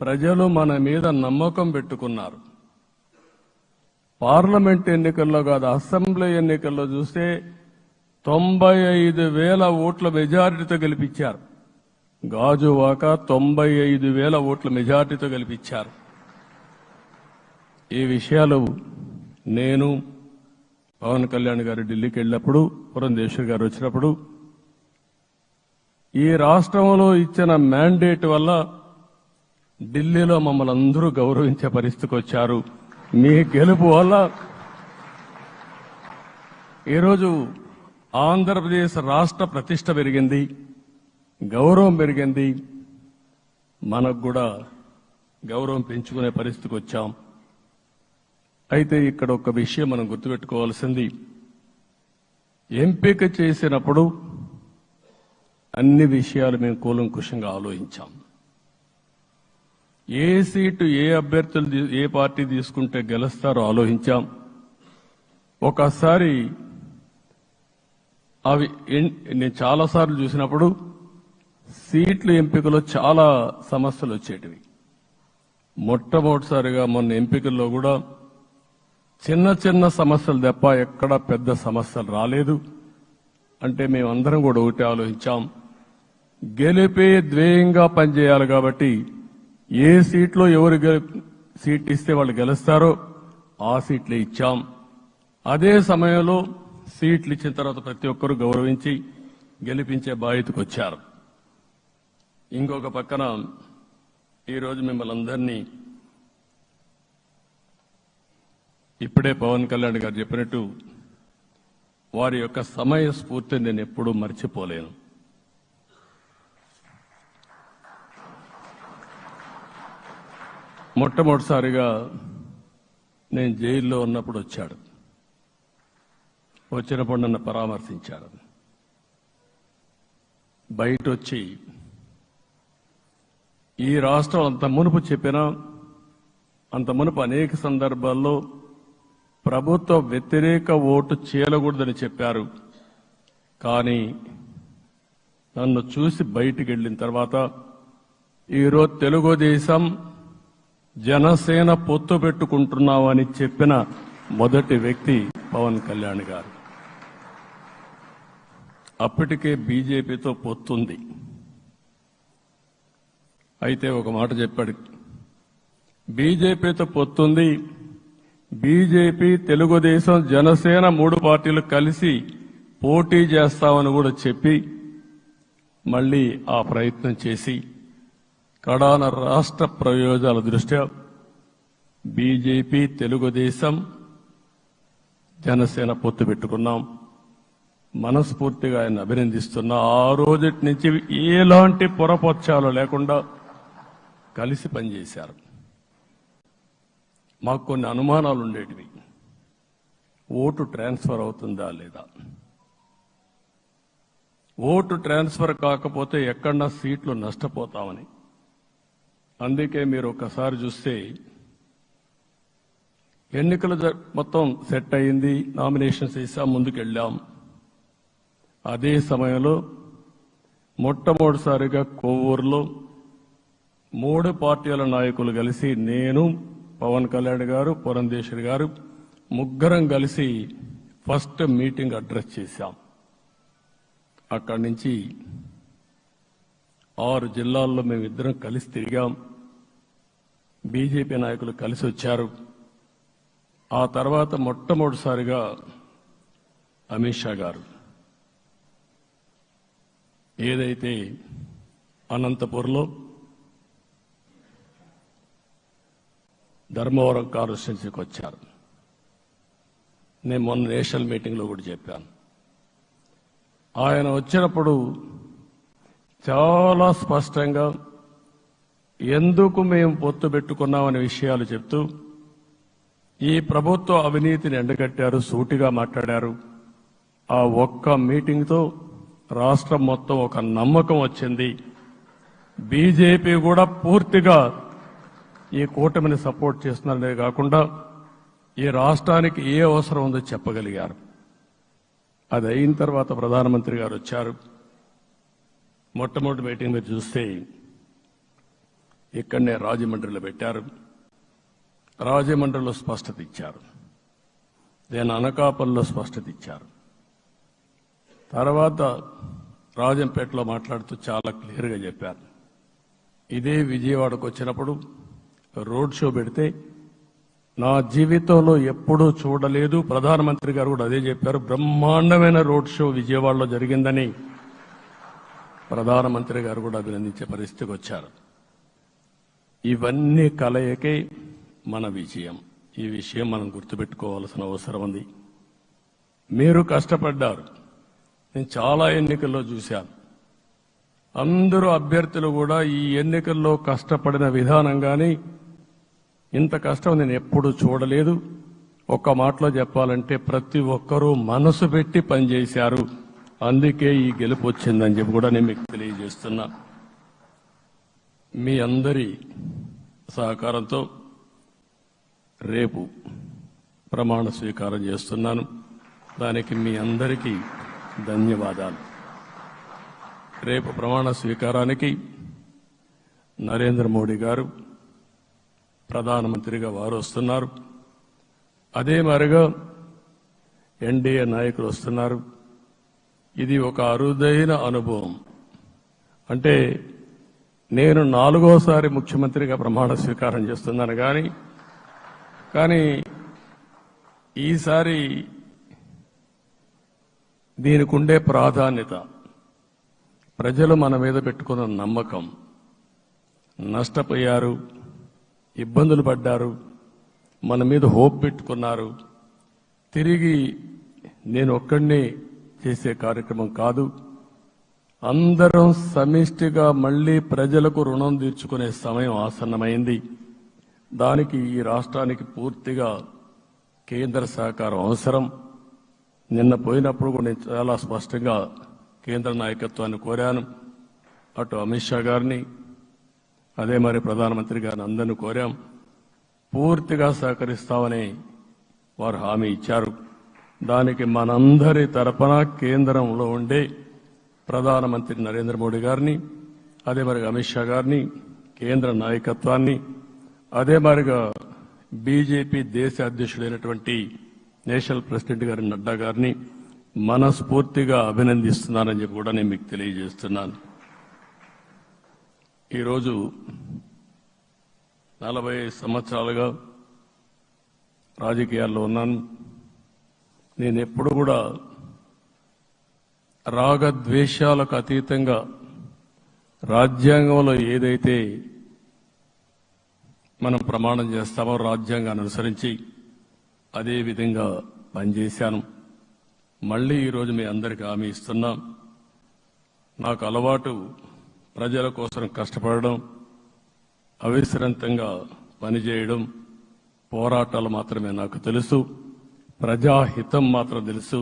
ప్రజలు మన మీద నమ్మకం పెట్టుకున్నారు. పార్లమెంట్ ఎన్నికల్లో కాదు, అసెంబ్లీ ఎన్నికల్లో చూస్తే 95,000 ఓట్ల మెజారిటీతో గెలిపించారు. గాజువాక 95,000 ఓట్ల మెజారిటీతో గెలిపించారు. ఈ విషయాలు నేను పవన్ కళ్యాణ్ గారు ఢిల్లీకి వెళ్ళినప్పుడు, పురంధేశ్వర్ గారు వచ్చినప్పుడు, ఈ రాష్ట్రంలో ఇచ్చిన మ్యాండేట్ వల్ల ఢిల్లీలో మమ్మల్ని అందరూ గౌరవించే పరిస్థితికి వచ్చారు. మీ గెలుపు వల్ల ఈరోజు ఆంధ్రప్రదేశ్ రాష్ట్ర ప్రతిష్ట పెరిగింది, గౌరవం పెరిగింది. మనకు కూడా గౌరవం పెంచుకునే పరిస్థితికి వచ్చాం. అయితే ఇక్కడ ఒక విషయం మనం గుర్తుపెట్టుకోవాల్సింది, ఎంపిక చేసినప్పుడు అన్ని విషయాలు మేము కూలంకుషంగా ఆలోచించాం. ఏ సీటు ఏ అభ్యర్థులు ఏ పార్టీ తీసుకుంటే గెలుస్తారో ఆలోచించాం. ఒకసారి నేను చాలాసార్లు చూసినప్పుడు సీట్ల ఎంపికలో చాలా సమస్యలు వచ్చేటివి. మొట్టమొదటిసారిగా మొన్న ఎంపికల్లో కూడా చిన్న చిన్న సమస్యలు తప్ప ఎక్కడ పెద్ద సమస్యలు రాలేదు. అంటే మేమందరం కూడా ఒకటి ఆలోచించాం, గెలిపే ధ్యేయంగా పనిచేయాలి. కాబట్టి ఏ సీట్లో ఎవరు సీట్ ఇస్తే వాళ్ళు గెలుస్తారో ఆ సీట్లే ఇచ్చాం. అదే సమయంలో సీట్లు ఇచ్చిన తర్వాత ప్రతి ఒక్కరూ గౌరవించి గెలిపించే బాధ్యతకు వచ్చారు. ఇంకొక పక్కన ఈరోజు మిమ్మల్ని అందరినీ ఇప్పుడే పవన్ కళ్యాణ్ గారు చెప్పినట్టు వారి యొక్క సమయ స్ఫూర్తిని నేను ఎప్పుడూ మర్చిపోలేను. మొట్టమొదటిసారిగా నేను జైల్లో ఉన్నప్పుడు వచ్చాడు. వచ్చినప్పుడు నన్ను పరామర్శించాడు. బయట వచ్చి ఈ రాష్ట్రం అంత మునుపు చెప్పినా, అంత మునుపు అనేక సందర్భాల్లో ప్రభుత్వ వ్యతిరేక ఓటు చేయకూడదని చెప్పారు. కానీ నన్ను చూసి బయటికి వెళ్ళిన తర్వాత ఈరోజు తెలుగుదేశం జనసేన పొత్తు పెట్టుకుంటున్నామని చెప్పిన మొదటి వ్యక్తి పవన్ కళ్యాణ్ గారు. అప్పటికే బీజేపీతో పొత్తుంది. అయితే ఒక మాట చెప్పాడు, బీజేపీతో పొత్తుంది, బీజేపీ తెలుగుదేశం జనసేన 3 పార్టీలు కలిసి పోటీ చేస్తామని కూడా చెప్పి మళ్లీ ఆ ప్రయత్నం చేసి కడాన రాష్ట్ర ప్రయోజనాల దృష్ట్యా బీజేపీ తెలుగుదేశం జనసేన పొత్తు పెట్టుకున్నాం. మనస్ఫూర్తిగా ఆయన అభినందిస్తున్నా. ఆ రోజటి నుంచి ఎలాంటి పొరపక్షాలు లేకుండా కలిసి పనిచేశారు. మాకు కొన్ని అనుమానాలు ఉండేటివి, ఓటు ట్రాన్స్ఫర్ అవుతుందా లేదా, ఓటు ట్రాన్స్ఫర్ కాకపోతే ఎక్కడన్నా సీట్లు నష్టపోతామని. అందుకే మీరు ఒక్కసారి చూస్తే ఎన్నికలు మొత్తం సెట్ అయింది, నామినేషన్స్ వేసాం, ముందుకెళ్ళాం. అదే సమయంలో మొట్టమొదటిసారిగా కొవ్వూరులో 3 పార్టీల నాయకులు కలిసి, నేను, పవన్ కళ్యాణ్ గారు, పురంధేశ్వరి గారు ముగ్గురం కలిసి ఫస్ట్ మీటింగ్ అడ్రస్ చేశాం. అక్కడి నుంచి 6 జిల్లాల్లో మేమిద్దరం కలిసి తిరిగాం. బీజేపీ నాయకులు కలిసి వచ్చారు. ఆ తర్వాత మొట్టమొదటిసారిగా అమిత్ షా గారు ఏదైతే అనంతపూర్లో ధర్మవరం కాన్స్టిట్యున్సీకి వచ్చారు. నేను మొన్న నేషనల్ మీటింగ్లో కూడా చెప్పాను. ఆయన వచ్చినప్పుడు చాలా స్పష్టంగా ఎందుకు మేము పొత్తు పెట్టుకున్నామనే విషయాలు చెప్తూ ఈ ప్రభుత్వ అవినీతిని ఎండగట్టారు, సూటిగా మాట్లాడారు. ఆ ఒక్క మీటింగ్తో రాష్ట్రం మొత్తం ఒక నమ్మకం వచ్చింది. బీజేపీ కూడా పూర్తిగా ఈ కూటమిని సపోర్ట్ చేస్తున్నారనే కాకుండా ఈ రాష్ట్రానికి ఏ అవసరం ఉందో చెప్పగలిగారు. అది అయిన తర్వాత ప్రధానమంత్రి గారు వచ్చారు. మొట్టమొదటి మీటింగ్ మీరు చూస్తే ఇక్కడనే రాజమండ్రిలో పెట్టారు. రాజమండ్రిలో స్పష్టత ఇచ్చారు, నేను అనకాపల్లిలో స్పష్టత ఇచ్చారు. తర్వాత రాజంపేటలో మాట్లాడుతూ చాలా క్లియర్గా చెప్పారు. ఇదే విజయవాడకు వచ్చినప్పుడు రోడ్ షో పెడితే నా జీవితంలో ఎప్పుడూ చూడలేదు, ప్రధానమంత్రి గారు కూడా అదే చెప్పారు, బ్రహ్మాండమైన రోడ్ షో విజయవాడలో జరిగిందని ప్రధానమంత్రి గారు కూడా అభినందించే పరిస్థితికి వచ్చారు. ఇవన్నీ కలయికే మన విజయం. ఈ విషయం మనం గుర్తుపెట్టుకోవాల్సిన అవసరం ఉంది. మీరు కష్టపడ్డారు, నేను చాలా ఎన్నికల్లో చూశాను. అందరూ అభ్యర్థులు కూడా ఈ ఎన్నికల్లో కష్టపడిన విధానం కానీ ఇంత కష్టం నేను ఎప్పుడూ చూడలేదు. ఒక్క మాటలో చెప్పాలంటే ప్రతి ఒక్కరూ మనసు పెట్టి పనిచేశారు. అందుకే ఈ గెలుపు వచ్చిందని చెప్పి కూడా నేను మీకు తెలియజేస్తున్నా. మీ అందరి సహకారంతో రేపు ప్రమాణ స్వీకారం చేస్తున్నాను. దానికి మీ అందరికీ ధన్యవాదాలు. రేపు ప్రమాణ స్వీకారానికి నరేంద్ర మోడీ గారు ప్రధానమంత్రిగా వారు వస్తున్నారు. అదే మరిగా ఎన్డీఏ నాయకులు వస్తున్నారు. ఇది ఒక అరుదైన అనుభవం. అంటే నేను 4వసారి ముఖ్యమంత్రిగా ప్రమాణ స్వీకారం చేస్తున్నాను కానీ ఈసారి దీనికి ఉండే ప్రాధాన్యత, ప్రజలు మన మీద పెట్టుకున్న నమ్మకం, నష్టపోయారు, ఇబ్బందులు పడ్డారు, మన మీద హోప్ పెట్టుకున్నారు. తిరిగి నేను ఒక్కడినే చేసే కార్యక్రమం కాదు. అందరం సమిష్టిగా మళ్లీ ప్రజలకు రుణం తీర్చుకునే సమయం ఆసన్నమైంది. దానికి ఈ రాష్ట్రానికి పూర్తిగా కేంద్ర సహకారం అవసరం. నిన్న పోయినప్పుడు కూడా నేను చాలా స్పష్టంగా కేంద్ర నాయకత్వాన్ని కోరాను. అటు అమిత్ షా గారిని, అదే మరి ప్రధానమంత్రి గారిని అందరినీ కోరాం. పూర్తిగా సహకరిస్తామని వారు హామీ ఇచ్చారు. దానికి మనందరి తరపున కేంద్రంలో ఉండే ప్రధానమంత్రి నరేంద్ర మోడీ గారిని, అదే మరి అమిత్ షా గారిని, కేంద్ర నాయకత్వాన్ని, అదే మరిగా బీజేపీ దేశ అధ్యక్షుడైనటువంటి నేషనల్ ప్రెసిడెంట్ గారి నడ్డా గారిని మనస్ఫూర్తిగా అభినందిస్తున్నానని చెప్పి కూడా నేను మీకు తెలియజేస్తున్నాను. ఈరోజు 40 సంవత్సరాలుగా రాజకీయాల్లో ఉన్నాను. నేను ఎప్పుడు కూడా రాగద్వేషాలకు అతీతంగా రాజ్యాంగంలో ఏదైతే మనం ప్రమాణం చేస్తామో రాజ్యాంగాన్ని అనుసరించి అదే విధంగా పనిచేశాను. మళ్లీ ఈరోజు మీ అందరికీ హామీ ఇస్తున్నా. నాకు అలవాటు ప్రజల కోసం కష్టపడడం, అవిశ్రాంతంగా పనిచేయడం, పోరాటాలు మాత్రమే నాకు తెలుసు. ప్రజాహితం మాత్రం తెలుసు.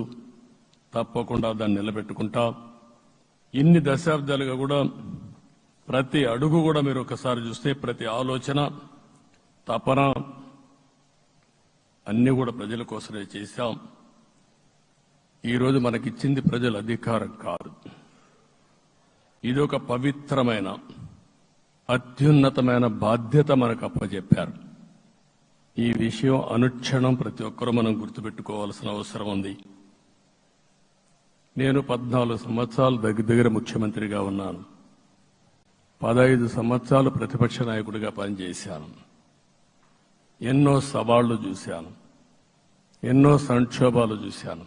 తప్పకుండా దాన్ని నిలబెట్టుకుంటా. ఇన్ని దశాబ్దాలుగా కూడా ప్రతి అడుగు కూడా మీరు ఒకసారి చూస్తే ప్రతి ఆలోచన, తపన అన్ని కూడా ప్రజల కోసమే చేశాం. ఈరోజు మనకిచ్చింది ప్రజల అధికారం కాదు. ఇది ఒక పవిత్రమైన, అత్యున్నతమైన బాధ్యత మనకు అప్పచెప్పారు. ఈ విషయం అనుక్షణం ప్రతి ఒక్కరూ మనం గుర్తుపెట్టుకోవాల్సిన అవసరం ఉంది. నేను 14 సంవత్సరాలు దగ్గర ముఖ్యమంత్రిగా ఉన్నాను. 15 సంవత్సరాలు ప్రతిపక్ష నాయకుడిగా పనిచేశాను. ఎన్నో సవాళ్లు చూశాను, ఎన్నో సంక్షోభాలు చూశాను.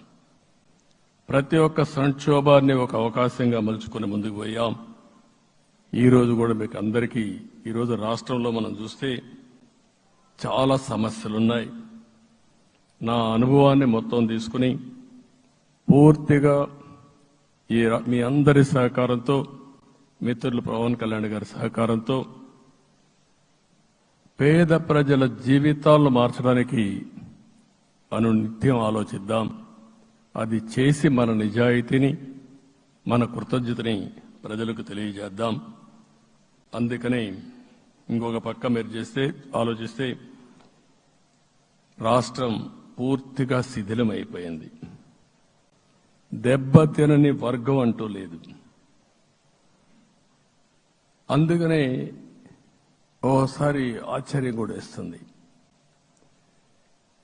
ప్రతి ఒక్క సంక్షోభాన్ని ఒక అవకాశంగా మలుచుకుని ముందుకు పోయాం. ఈరోజు కూడా మీకు అందరికీ, ఈరోజు రాష్ట్రంలో మనం చూస్తే చాలా సమస్యలున్నాయి. నా అనుభవాన్ని మొత్తం తీసుకుని పూర్తిగా మీ అందరి సహకారంతో, మిత్రులు పవన్ కళ్యాణ్ గారి సహకారంతో పేద ప్రజల జీవితాలను మార్చడానికి అనునిత్యం ఆలోచిద్దాం. అది చేసి మన నిజాయితీని, మన కృతజ్ఞతని ప్రజలకు తెలియజేద్దాం. అందుకని ఇంకొక పక్క మీరు ఆలోచిస్తే రాష్ట్రం పూర్తిగా శిథిలమైపోయింది. దెబ్బతినని వర్గం అంటూ లేదు. అందుకనే ఓసారి ఆశ్చర్యం కూడా వేస్తుంది.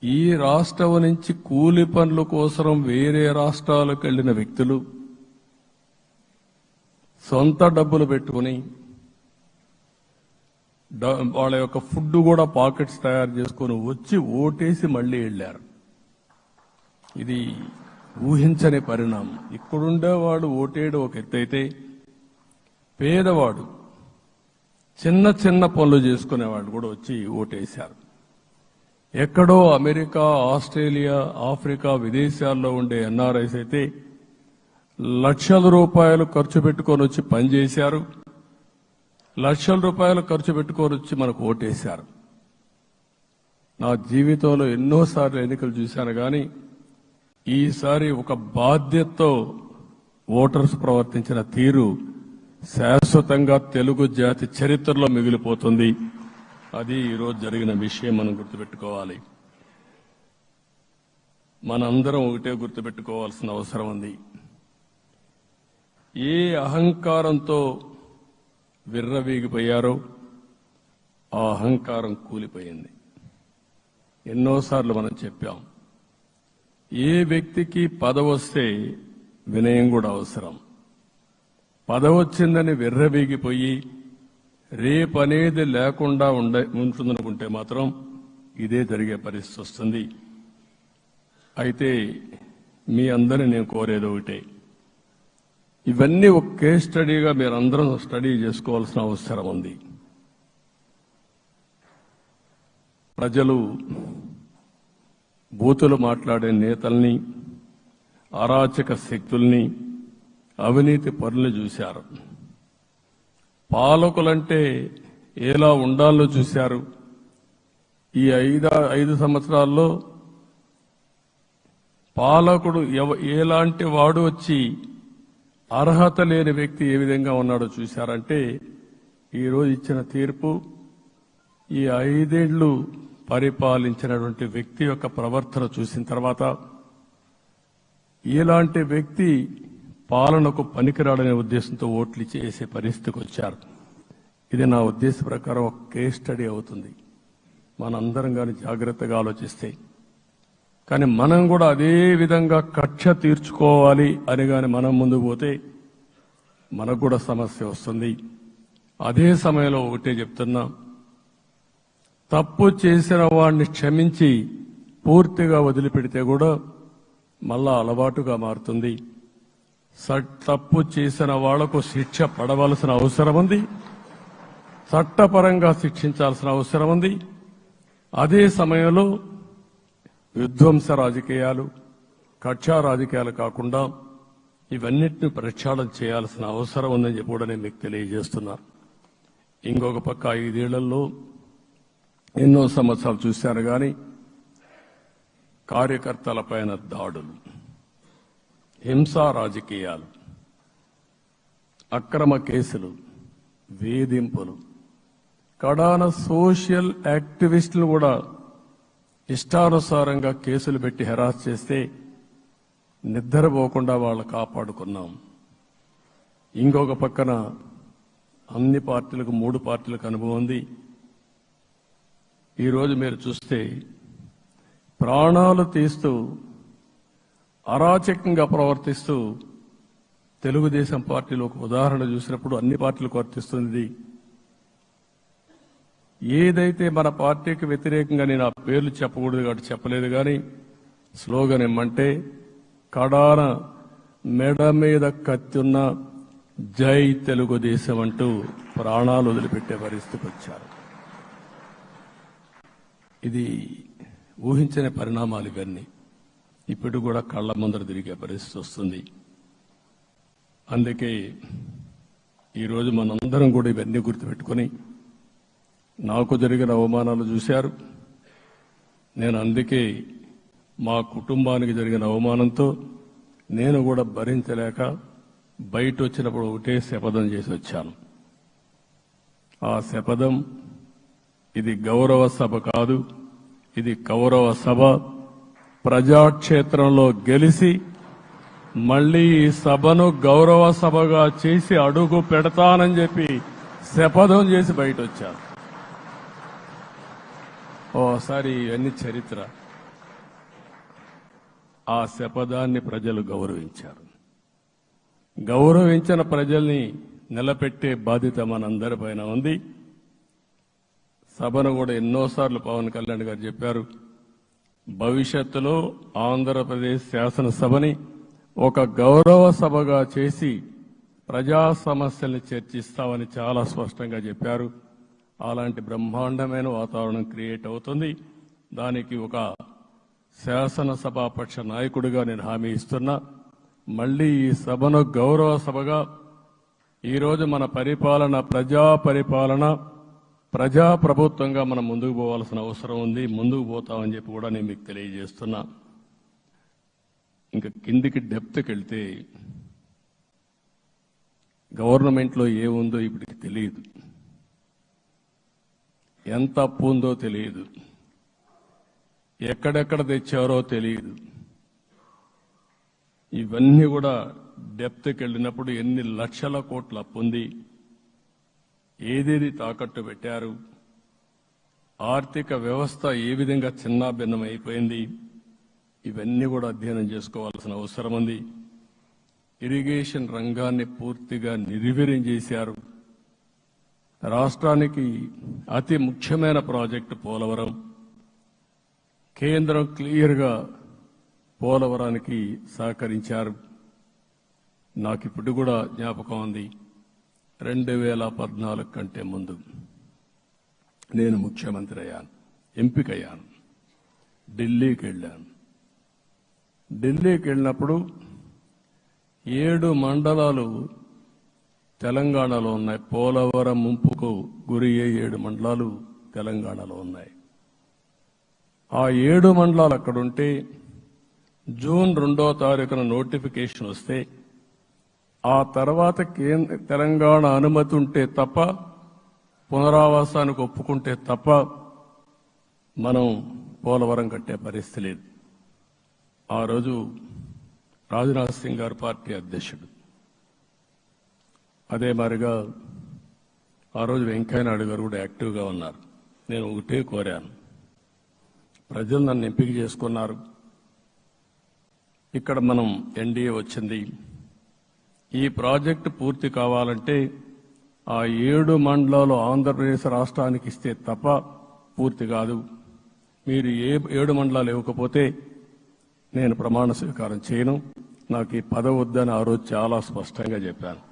ఈ రాష్ట్రం నుంచి కూలి పనుల కోసం వేరే రాష్ట్రాలకు వెళ్లిన వ్యక్తులు సొంత డబ్బులు పెట్టుకుని వాళ్ళ యొక్క ఫుడ్ కూడా పాకెట్స్ తయారు చేసుకుని వచ్చి ఓటేసి మళ్లీ వెళ్లారు. ఇది ఊహించని పరిణామం. ఇక్కడుండేవాడు ఓటేయడం ఒక ఎత్తైతే, పేదవాడు చిన్న చిన్న పనులు చేసుకునేవాడు కూడా వచ్చి ఓటేశారు. ఎక్కడో అమెరికా, ఆస్ట్రేలియా, ఆఫ్రికా విదేశాల్లో ఉండే ఎన్ఆర్ఐస్ అయితే లక్షల రూపాయలు ఖర్చు పెట్టుకొని వచ్చి పనిచేశారు, లక్షల రూపాయలు ఖర్చు పెట్టుకొని వచ్చి మనకు ఓటేశారు. నా జీవితంలో ఎన్నోసార్లు ఎన్నికలు చూశాను కానీ ఈసారి ఒక బాధ్యతతో ఓటర్స్ ప్రవర్తించిన తీరు శాశ్వతంగా తెలుగు జాతి చరిత్రలో మిగిలిపోతుంది. అది ఈరోజు జరిగిన విషయం మనం గుర్తుపెట్టుకోవాలి. మనందరం ఒకటే గుర్తుపెట్టుకోవాల్సిన అవసరం ఉంది. ఏ అహంకారంతో విర్రవీగిపోయారో ఆ అహంకారం కూలిపోయింది. ఎన్నోసార్లు మనం చెప్పాం, ఏ వ్యక్తికి పదవి వస్తే వినయం కూడా అవసరం. పదవి వచ్చిందని విర్రవీగిపోయి రేపనేది లేకుండా ఉంటుందనుకుంటే మాత్రం ఇదే జరిగే పరిస్థితి వస్తుంది. అయితే మీ అందరినీ నేను కోరేది ఒకటే, ఇవన్నీ ఒక కేస్ స్టడీగా మీరందరం స్టడీ చేసుకోవాల్సిన అవసరం ఉంది. ప్రజలు బూతులు మాట్లాడే నేతల్ని, అరాచక శక్తుల్ని, అవినీతి పరుల్ని చూశారు. పాలకులంటే ఎలా ఉండాలో చూశారు. ఈ 5 సంవత్సరాల్లో పాలకుడు ఎలాంటి వాడు వచ్చి అర్హత లేని వ్యక్తి ఏ విధంగా ఉన్నాడో చూశారంటే, ఈరోజు ఇచ్చిన తీర్పు ఈ 5 ఏళ్లు పరిపాలించినటువంటి వ్యక్తి యొక్క ప్రవర్తన చూసిన తర్వాత ఇలాంటి వ్యక్తి పాలనకు పనికిరాడనే ఉద్దేశంతో ఓట్లు చేసే పరిస్థితికి వచ్చారు. ఇది నా ఉద్దేశ ప్రకారం ఒక కేస్ స్టడీ అవుతుంది. మనందరం కానీ జాగ్రత్తగా ఆలోచిస్తే. కానీ మనం కూడా అదే విధంగా కక్ష తీర్చుకోవాలి అని కానీ మనం ముందుకు పోతే మనకు కూడా సమస్య వస్తుంది. అదే సమయంలో ఒకటే చెప్తున్నా, తప్పు చేసిన వాడిని క్షమించి పూర్తిగా వదిలిపెడితే కూడా మళ్ళా అలవాటుగా మారుతుంది. తప్పు చేసిన వాళ్లకు శిక్ష పడవలసిన అవసరం ఉంది, చట్టపరంగా శిక్షించాల్సిన అవసరం ఉంది. అదే సమయంలో విధ్వంస రాజకీయాలు, కక్షా రాజకీయాలు కాకుండా ఇవన్నిటిని ప్రక్షాళన చేయాల్సిన అవసరం ఉందని చెప్పి కూడా నేను మీకు తెలియజేస్తున్నా. ఇంకొక పక్క 5 ఏళ్లలో ఎన్నో సంవత్సరాలు చూశాను కానీ కార్యకర్తలపైన దాడులు, హింసా రాజకీయాలు, అక్రమ కేసులు, వేధింపులు, కడాన సోషల్ యాక్టివిస్టులు కూడా ఇష్టానుసారంగా కేసులు పెట్టి హెరాస్ చేస్తే నిద్రపోకుండా వాళ్ళు కాపాడుకున్నాం. ఇంకొక పక్కన అన్ని పార్టీలకు 3 పార్టీలకు అనుభవం ఉంది. ఈరోజు మీరు చూస్తే ప్రాణాలు తీస్తూ అరాచకంగా ప్రవర్తిస్తూ తెలుగుదేశం పార్టీలో ఒక ఉదాహరణ చూసినప్పుడు అన్ని పార్టీలకు వర్తిస్తుంది. ఏదైతే మన పార్టీకి వ్యతిరేకంగా నేను ఆ పేర్లు చెప్పకూడదు కాబట్టి చెప్పలేదు కానీ స్లోగన్ ఏమంటే కడాన మెడ మీద కత్తున్న జై తెలుగుదేశం అంటూ ప్రాణాలు వదిలిపెట్టే పరిస్థితికి వచ్చారు. ఇది ఊహించని పరిణామాలు ఇవన్నీ. ఇప్పుడు కూడా కళ్ల ముందర తిరిగే పరిస్థితి వస్తుంది. అందుకే ఈరోజు మనందరం కూడా ఇవన్నీ గుర్తుపెట్టుకొని, నాకు జరిగిన అవమానాలు చూశారు. నేను అందుకే మా కుటుంబానికి జరిగిన అవమానంతో నేను కూడా భరించలేక బయట వచ్చినప్పుడు ఒకటే శపథం చేసి వచ్చాను. ఆ శపథం, ఇది గౌరవ సభ కాదు, ఇది కౌరవ సభ. ప్రజాక్షేత్రంలో గెలిచి మళ్లీ ఈ సభను గౌరవ సభగా చేసి అడుగు పెడతానని చెప్పి శపథం చేసి బయట వచ్చాను. ఓసారి ఇవన్నీ చరిత్ర. ఆ శపథాన్ని ప్రజలు గౌరవించారు. గౌరవించిన ప్రజల్ని నిలబెట్టే బాధ్యత మనందరిపైన ఉంది. సభను కూడా ఎన్నోసార్లు పవన్ కళ్యాణ్ గారు చెప్పారు, భవిష్యత్తులో ఆంధ్రప్రదేశ్ శాసనసభని ఒక గౌరవ సభగా చేసి ప్రజా సమస్యల్ని చర్చిస్తామని చాలా స్పష్టంగా చెప్పారు. అలాంటి బ్రహ్మాండమైన వాతావరణం క్రియేట్ అవుతుంది. దానికి ఒక శాసనసభాపక్ష నాయకుడిగా నేను హామీ ఇస్తున్నా. మళ్ళీ ఈ సభను గౌరవ సభగా ఈరోజు మన పరిపాలన ప్రజా ప్రభుత్వంగా మనం ముందుకు పోవాల్సిన అవసరం ఉంది. ముందుకు పోతామని చెప్పి కూడా నేను మీకు తెలియజేస్తున్నా. ఇంకా కిందికి డెప్త్కి వెళ్తే గవర్నమెంట్లో ఏముందో ఇప్పటికి తెలియదు, ఎంత అప్పు ఉందో తెలియదు, ఎక్కడెక్కడ తెచ్చారో తెలియదు. ఇవన్నీ కూడా డెప్త్కి వెళ్ళినప్పుడు ఎన్ని లక్షల కోట్ల అప్పు ఉంది, ఏదేది తాకట్టు పెట్టారు, ఆర్థిక వ్యవస్థ ఏ విధంగా చిన్నాభిన్నం అయిపోయింది, ఇవన్నీ కూడా అధ్యయనం చేసుకోవాల్సిన అవసరం ఉంది. ఇరిగేషన్ రంగాన్ని పూర్తిగా నిర్వీర్యం చేశారు. రాష్ట్రానికి అతి ముఖ్యమైన ప్రాజెక్టు పోలవరం. కేంద్రం క్లియర్గా పోలవరానికి సహకరించారు. నాకు ఇప్పుడు కూడా జ్ఞాపకం ఉంది, 2014 కంటే ముందు నేను ముఖ్యమంత్రి అయ్యాను, ఎంపికయ్యాను, ఢిల్లీకి వెళ్ళాను. ఢిల్లీకి వెళ్ళినప్పుడు 7 మండలాలు తెలంగాణలో ఉన్నాయి. పోలవరం ముంపుకు గురి అయ్యే 7 మండలాలు తెలంగాణలో ఉన్నాయి. ఆ 7 మండలాలు అక్కడుంటే జూన్ 2వ తారీఖున నోటిఫికేషన్ వస్తే ఆ తర్వాత తెలంగాణ అనుమతి ఉంటే తప్ప, పునరావాసానికి ఒప్పుకుంటే తప్ప మనం పోలవరం కట్టే పరిస్థితి లేదు. ఆ రోజు రాజ్నాథ్ సింగ్ గారు పార్టీ అధ్యక్షుడు, అదే మాదిరిగా ఆ రోజు వెంకయ్యనాయుడు గారు కూడా యాక్టివ్గా ఉన్నారు. నేను ఒకటే కోరాను, ప్రజలు నన్ను ఎంపిక చేసుకున్నారు, ఇక్కడ మనం ఎన్డీఏ వచ్చింది, ఈ ప్రాజెక్టు పూర్తి కావాలంటే ఆ 7 మండలాలు ఆంధ్రప్రదేశ్ రాష్ట్రానికి ఇస్తే తప్ప పూర్తి కాదు. మీరు 7 మండలాలు ఇవ్వకపోతే నేను ప్రమాణ స్వీకారం చేయను, నాకు ఈ పదవి వద్దని ఆ రోజు చాలా స్పష్టంగా చెప్పాను.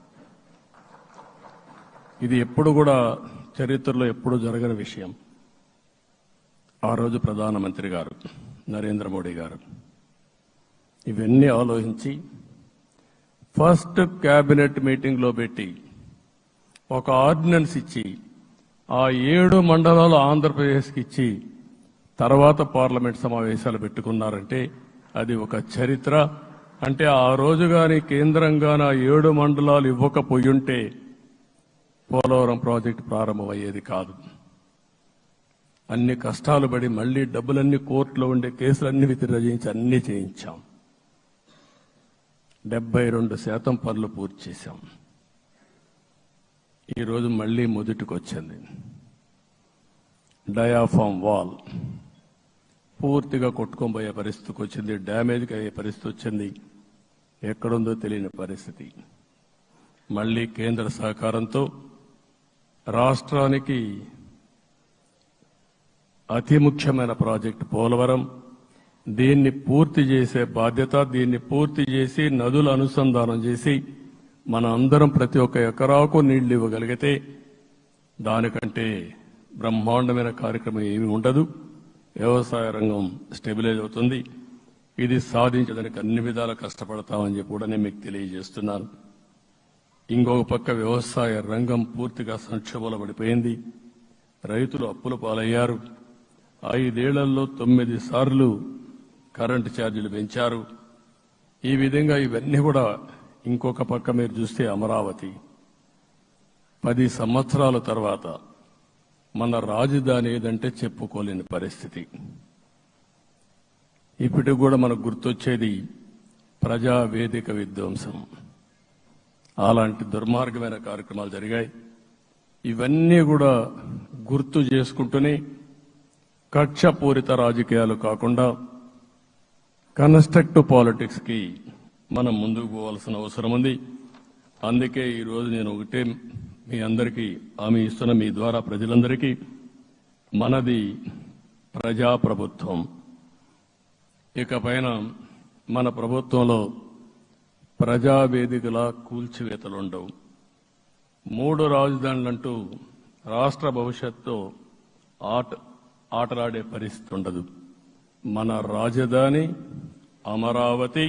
ఇది ఎప్పుడు కూడా చరిత్రలో ఎప్పుడు జరగని విషయం. ఆ రోజు ప్రధానమంత్రి గారు నరేంద్ర మోడీ గారు ఇవన్నీ ఆలోచించి ఫస్ట్ కేబినెట్ మీటింగ్లో పెట్టి ఒక ఆర్డినెన్స్ ఇచ్చి ఆ 7 మండలాలు ఆంధ్రప్రదేశ్కి ఇచ్చి తర్వాత పార్లమెంట్ సమావేశాలు పెట్టుకున్నారంటే అది ఒక చరిత్ర. అంటే ఆ రోజు గాని కేంద్రంగాన 7 మండలాలు ఇవ్వకపోయుంటే పోలవరం ప్రాజెక్టు ప్రారంభమయ్యేది కాదు. అన్ని కష్టాలు పడి మళ్లీ డబ్బులన్నీ కోర్టులో ఉండే కేసులన్నీ విత్డ్రా చేయించి అన్ని చేయించాం. 72% పనులు పూర్తి చేశాం. ఈరోజు మళ్లీ మొదటికి వచ్చింది. డయాఫామ్ వాల్ పూర్తిగా కొట్టుకోబోయే పరిస్థితికి వచ్చింది, డ్యామేజ్కి అయ్యే పరిస్థితి వచ్చింది, ఎక్కడుందో తెలియని పరిస్థితి. మళ్లీ కేంద్ర సహకారంతో రాష్ట్రానికి అతి ముఖ్యమైన ప్రాజెక్టు పోలవరం, దీన్ని పూర్తి చేసే బాధ్యత, దీన్ని పూర్తి చేసి నదుల అనుసంధానం చేసి మన అందరం ప్రతి ఒక్క ఎకరాకు నీళ్లు ఇవ్వగలిగితే దానికంటే బ్రహ్మాండమైన కార్యక్రమం ఏమీ ఉండదు. వ్యవసాయ రంగం స్టెబిలైజ్ అవుతుంది. ఇది సాధించడానికి అన్ని విధాలా కష్టపడతామని చెప్పి కూడా నేను మీకు తెలియజేస్తున్నాను. ఇంకొక పక్క వ్యవసాయ రంగం పూర్తిగా సంక్షోభంలో పడిపోయింది. రైతులు అప్పుల పాలయ్యారు. 5 ఏళ్లలో 9 సార్లు కరెంటు ఛార్జీలు పెంచారు. ఈ విధంగా ఇవన్నీ కూడా ఇంకొక పక్క మీరు చూస్తే అమరావతి 10 సంవత్సరాల తర్వాత మన రాజధాని ఏదంటే చెప్పుకోలేని పరిస్థితి. ఇప్పటికి కూడా మనకు గుర్తొచ్చేది ప్రజావేదిక విధ్వంసం. అలాంటి దుర్మార్గమైన కార్యక్రమాలు జరిగాయి. ఇవన్నీ కూడా గుర్తు చేసుకుంటూనే కక్షపూరిత రాజకీయాలు కాకుండా కన్స్ట్రక్టివ్ పాలిటిక్స్ కి మనం ముందుకు పోవాల్సిన అవసరం ఉంది. అందుకే ఈరోజు నేను ఒకటే మీ అందరికీ హామీ ఇస్తున్న, మీ ద్వారా ప్రజలందరికీ, మనది ప్రజాప్రభుత్వం. ఇకపైన మన ప్రభుత్వంలో ప్రజావేదికల కూల్చివేతలుండవు. 3 రాజధానులంటూ రాష్ట్ర భవిష్యత్తు ఆటలాడే పరిస్థితి ఉండదు. మన రాజధాని అమరావతి,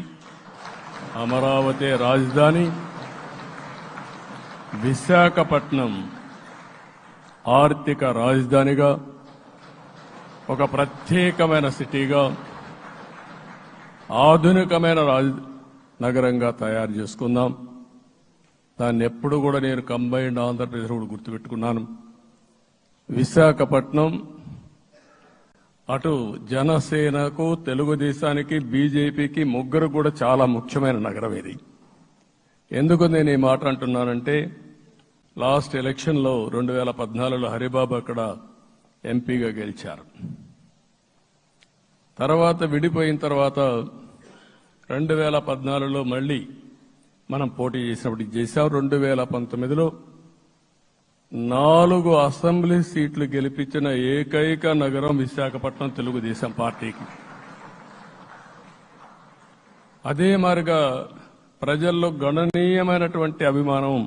అమరావతి రాజధాని, విశాఖపట్నం ఆర్థిక రాజధానిగా, ఒక ప్రత్యేకమైన సిటీగా, ఆధునికమైన నగరంగా తయారు చేసుకుందాం. దాన్ని ఎప్పుడు కూడా నేను కంబైన్డ్ ఆంధ్రప్రదేశ్ కూడా గుర్తుపెట్టుకున్నాను. విశాఖపట్నం అటు జనసేనకు, తెలుగుదేశానికి, బీజేపీకి ముగ్గురు కూడా చాలా ముఖ్యమైన నగరం ఇది. ఎందుకు నేను ఈ మాట అంటున్నానంటే, లాస్ట్ ఎలక్షన్లో 2014లో హరిబాబు అక్కడ ఎంపీగా గెలిచారు. తర్వాత విడిపోయిన తర్వాత 2014లో మళ్లీ మనం పోటీ చేసినప్పుడు చేశాం. 2019లో 4 అసెంబ్లీ సీట్లు గెలిపించిన ఏకైక నగరం విశాఖపట్నం తెలుగుదేశం పార్టీకి. అదే మాదిరిగా ప్రజల్లో గణనీయమైనటువంటి అభిమానం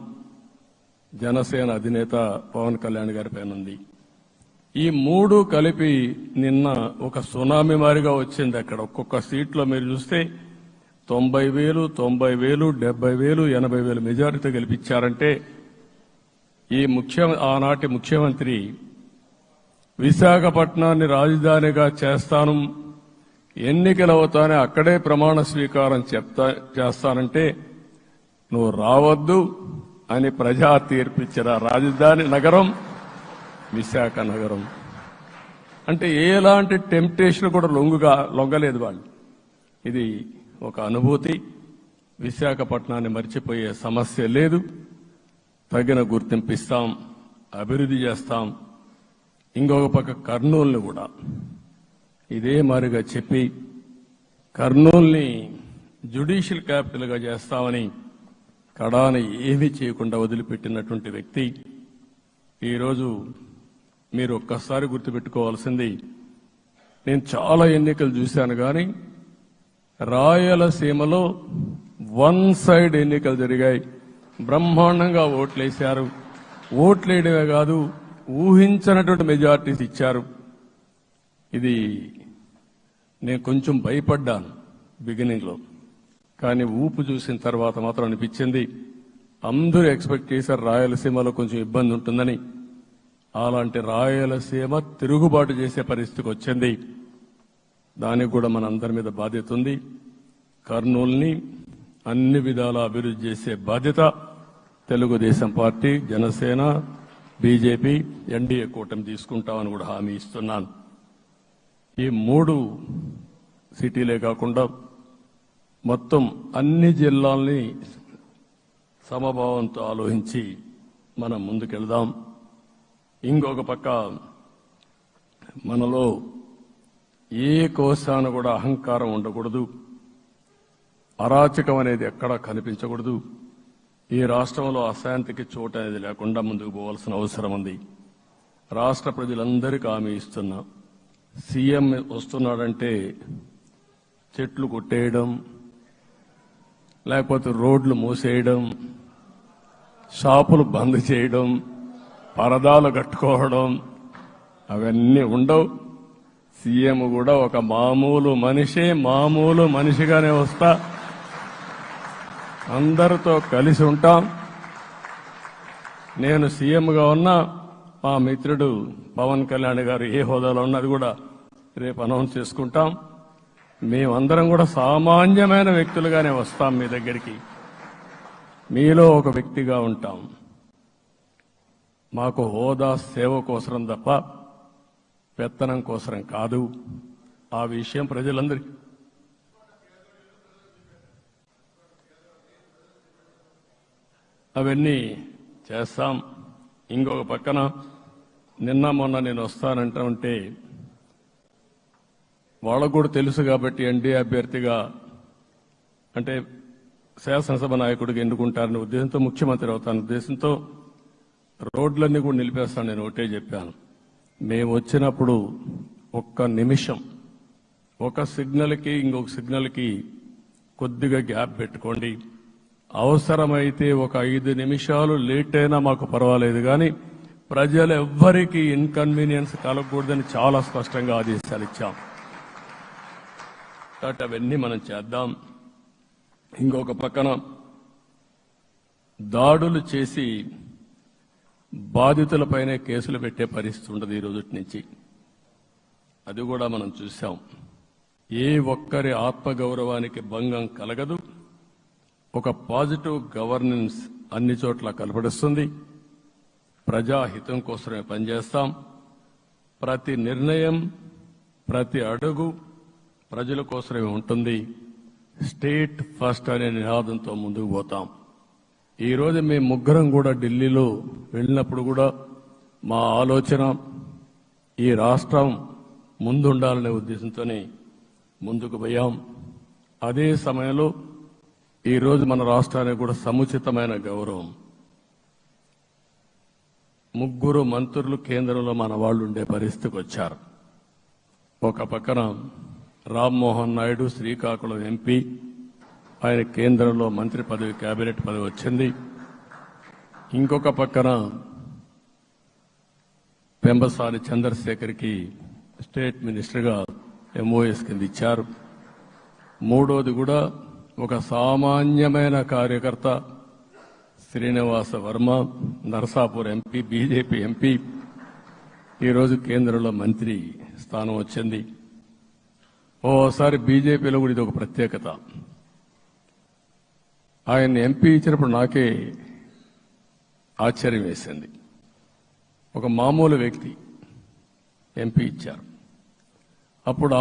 జనసేన అధినేత పవన్ కళ్యాణ్ గారి పైన ఉంది. ఈ 3 కలిపి నిన్న ఒక సునామీ మారిగా వచ్చింది. అక్కడ ఒక్కొక్క సీట్లో మీరు చూస్తే 90,000, 90,000, 70,000, 80,000 మెజారిటీ గెలిపించారంటే ఈ ఆనాటి ముఖ్యమంత్రి విశాఖపట్నాన్ని రాజధానిగా చేస్తాను, ఎన్నికలవుతానే అక్కడే ప్రమాణ స్వీకారం చేస్తానంటే నువ్వు రావద్దు అని ప్రజా తీర్పిచ్చిన రాజధాని నగరం విశాఖ నగరం. అంటే ఎలాంటి టెంప్టేషన్ కూడా లొంగలేదు వాళ్ళు. ఇది ఒక అనుభూతి. విశాఖపట్నాన్ని మర్చిపోయే సమస్య లేదు. తగిన గుర్తింపు ఇస్తాం, అభివృద్ధి చేస్తాం. ఇంకొక పక్క కర్నూలుని కూడా ఇదే మాదిరిగా చెప్పి కర్నూలుని జ్యుడిషియల్ క్యాపిటల్గా చేస్తామని కడాని ఏమీ చేయకుండా వదిలిపెట్టినటువంటి వ్యక్తి. ఈరోజు మీరు ఒక్కసారి గుర్తుపెట్టుకోవాల్సింది, నేను చాలా ఎన్నికలు చూశాను కానీ రాయలసీమలో 1 సైడ్ ఎన్నికలు జరిగాయి. బ్రహ్మాండంగా ఓట్లేశారు. ఓట్లేయడమే కాదు, ఊహించనటువంటి మెజార్టీస్ ఇచ్చారు. ఇది నేను కొంచెం భయపడ్డాను బిగినింగ్లో, కానీ ఊపు చూసిన తర్వాత మాత్రం అనిపించింది అందరూ ఎక్స్పెక్ట్ చేశారు రాయలసీమలో కొంచెం ఇబ్బంది ఉంటుందని. అలాంటి రాయలసీమ తిరుగుబాటు చేసే పరిస్థితికి వచ్చింది. దానికి కూడా మనందరి మీద బాధ్యత ఉంది. కర్నూలుని అన్ని విధాలా అభివృద్ధి చేసే బాధ్యత Telugu Desam party, Janasena, BJP, NDA కూటమి తీసుకుంటామని కూడా హామీ ఇస్తున్నాను. ఈ 3 సిటీలే కాకుండా మొత్తం అన్ని జిల్లాల్ని సమభావంతో ఆలోచించి మనం ముందుకెళ్దాం. ఇంకొక పక్క మనలో ఏ కోశాన కూడా అహంకారం ఉండకూడదు, అరాచకం అనేది ఎక్కడా కనిపించకూడదు. ఈ రాష్ట్రంలో అశాంతికి చోటు అనేది లేకుండా ముందుకు పోవాల్సిన అవసరం ఉంది. రాష్ట్ర ప్రజలందరికీ హామీ ఇస్తున్నా, సీఎం వస్తున్నాడంటే చెట్లు కొట్టేయడం, లేకపోతే రోడ్లు మూసేయడం, షాపులు బంద్ చేయడం, పరదాలు కట్టుకోవడం అవన్నీ ఉండవు. సీఎం కూడా ఒక మామూలు మనిషిగానే వస్తా, అందరితో కలిసి ఉంటాం. నేను సీఎంగా ఉన్నా మా మిత్రుడు పవన్ కళ్యాణ్ గారు ఏ హోదాలో ఉన్నది కూడా రేపు అనౌన్స్ చేసుకుంటాం. మేమందరం కూడా సామాన్యమైన వ్యక్తులుగానే వస్తాం మీ దగ్గరికి, మీలో ఒక వ్యక్తిగా ఉంటాం. మాకు హోదా సేవ కోసరం తప్ప పెత్తనం కోసరం కాదు. ఆ విషయం ప్రజలందరికీ అవన్నీ చేస్తాం. ఇంకొక పక్కన నిన్న మొన్న నేను వస్తానంటే వాళ్ళకు కూడా తెలుసు కాబట్టి ఎన్డీఏ అభ్యర్థిగా అంటే శాసనసభ నాయకుడిగా ఎన్నుకుంటారనే ఉద్దేశంతో, ముఖ్యమంత్రి అవుతాను ఉద్దేశంతో రోడ్లన్నీ కూడా నిలిపేస్తాను. నేను ఒకటే చెప్పాను, మేము వచ్చినప్పుడు ఒక్క నిమిషం ఒక సిగ్నల్కి ఇంకొక సిగ్నల్కి కొద్దిగా గ్యాప్ పెట్టుకోండి. అవసరమైతే ఒక 5 నిమిషాలు లేట్ అయినా మాకు పర్వాలేదు, కానీ ప్రజలు ఎవ్వరికీ ఇన్కన్వీనియన్స్ కలగకూడదని చాలా స్పష్టంగా ఆదేశాలు ఇచ్చాం. కాబట్టి అవన్నీ మనం చేద్దాం. ఇంకొక పక్కన దాడులు చేసి బాధితులపైనే కేసులు పెట్టే పరిస్థితి ఉండదు ఈ రోజు నుంచి. అది కూడా మనం చూశాం. ఏ ఒక్కరి ఆత్మగౌరవానికి భంగం కలగదు. ఒక పాజిటివ్ గవర్నెన్స్ అన్ని చోట్ల కనపడుస్తుంది. ప్రజాహితం కోసమే పనిచేస్తాం. ప్రతి నిర్ణయం, ప్రతి అడుగు ప్రజల కోసమే ఉంటుంది. స్టేట్ ఫస్ట్ అనే నినాదంతో ముందుకు పోతాం. ఈ రోజు మేము ముగ్గురం కూడా ఢిల్లీలో వెళ్ళినప్పుడు కూడా మా ఆలోచన ఈ రాష్ట్రం ముందుండాలనే ఉద్దేశంతోనే ముందుకు పోయాం. అదే సమయంలో ఈరోజు మన రాష్ట్రానికి కూడా సముచితమైన గౌరవం. ముగ్గురు మంత్రులు కేంద్రంలో మన వాళ్ళు ఉండే పరిస్థితికి వచ్చారు. ఒక పక్కన రామ్మోహన్ నాయుడు శ్రీకాకుళం ఎంపీ, ఆయన కేంద్రంలో మంత్రి పదవి, కేబినెట్ పదవి వచ్చింది. ఇంకొక పక్కన పెంబసాని చంద్రశేఖర్కి స్టేట్ మినిస్టర్గా ఎంఓఎస్ కింద ఇచ్చారు. మూడోది కూడా ఒక సామాన్యమైన కార్యకర్త Srinivasa Varma, Narasapur MP, BJP MP, ఈరోజు కేంద్రంలో మంత్రి స్థానం వచ్చింది. ఓసారి బీజేపీలో కూడా ఇది ఒక ప్రత్యేకత. ఆయన ఎంపీ ఇచ్చినప్పుడు నాకే ఆశ్చర్యం వేసింది. ఒక మామూలు వ్యక్తి ఎంపీ ఇచ్చారు. అప్పుడు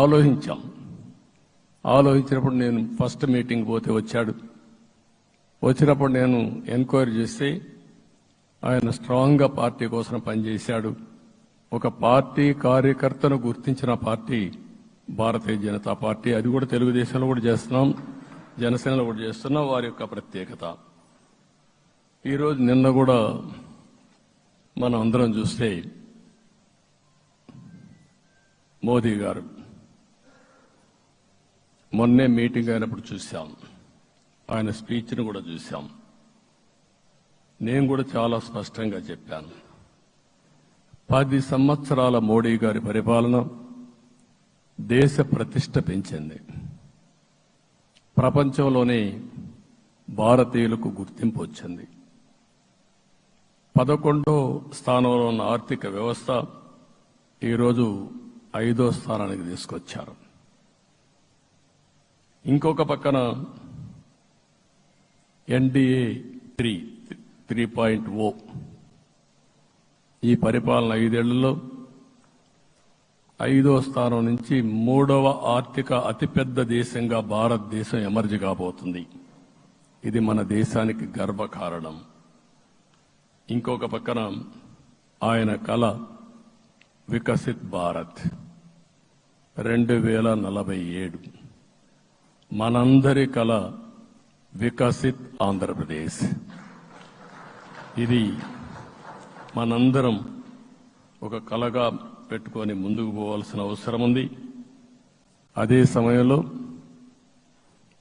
ఆలోచించినప్పుడు నేను ఫస్ట్ మీటింగ్ పోతే వచ్చాడు. వచ్చినప్పుడు నేను ఎంక్వైరీ చేస్తే ఆయన స్ట్రాంగ్గా పార్టీ కోసం పనిచేశాడు. ఒక పార్టీ కార్యకర్తను గుర్తించిన పార్టీ భారతీయ జనతా పార్టీ. అది కూడా తెలుగుదేశంలో కూడా చేస్తున్నాం, జనసేనలో కూడా చేస్తున్నాం. వారి యొక్క ప్రత్యేకత. ఈరోజు నిన్న కూడా మనం అందరం చూస్తే మోదీ గారు మొన్నే మీటింగ్ అయినప్పుడు చూశాం. ఆయన స్పీచ్ను కూడా చూశాం. నేను కూడా చాలా స్పష్టంగా చెప్పాను. 10 సంవత్సరాల మోడీ గారి పరిపాలన దేశ ప్రతిష్ట పెంచింది. ప్రపంచంలోనే భారతీయులకు గుర్తింపు వచ్చింది. 11వ స్థానంలో ఉన్న ఆర్థిక వ్యవస్థ ఈరోజు 5వ స్థానానికి తీసుకొచ్చారు. ఇంకొక పక్కన ఎన్డీఏ 3.0 ఈ పరిపాలన 5 ఏళ్లలో 5వ స్థానం నుంచి 3వ ఆర్థిక అతిపెద్ద దేశంగా భారతదేశం ఎమర్జ్ కాబోతుంది. ఇది మన దేశానికి గర్వకారణం. ఇంకొక పక్కన ఆయన కల వికసిత్ భారత్ 2047, మనందరి కల వికసిత్ ఆంధ్రప్రదేశ్. ఇది మనందరం ఒక కలగా పెట్టుకొని ముందుకు పోవాల్సిన అవసరం ఉంది. అదే సమయంలో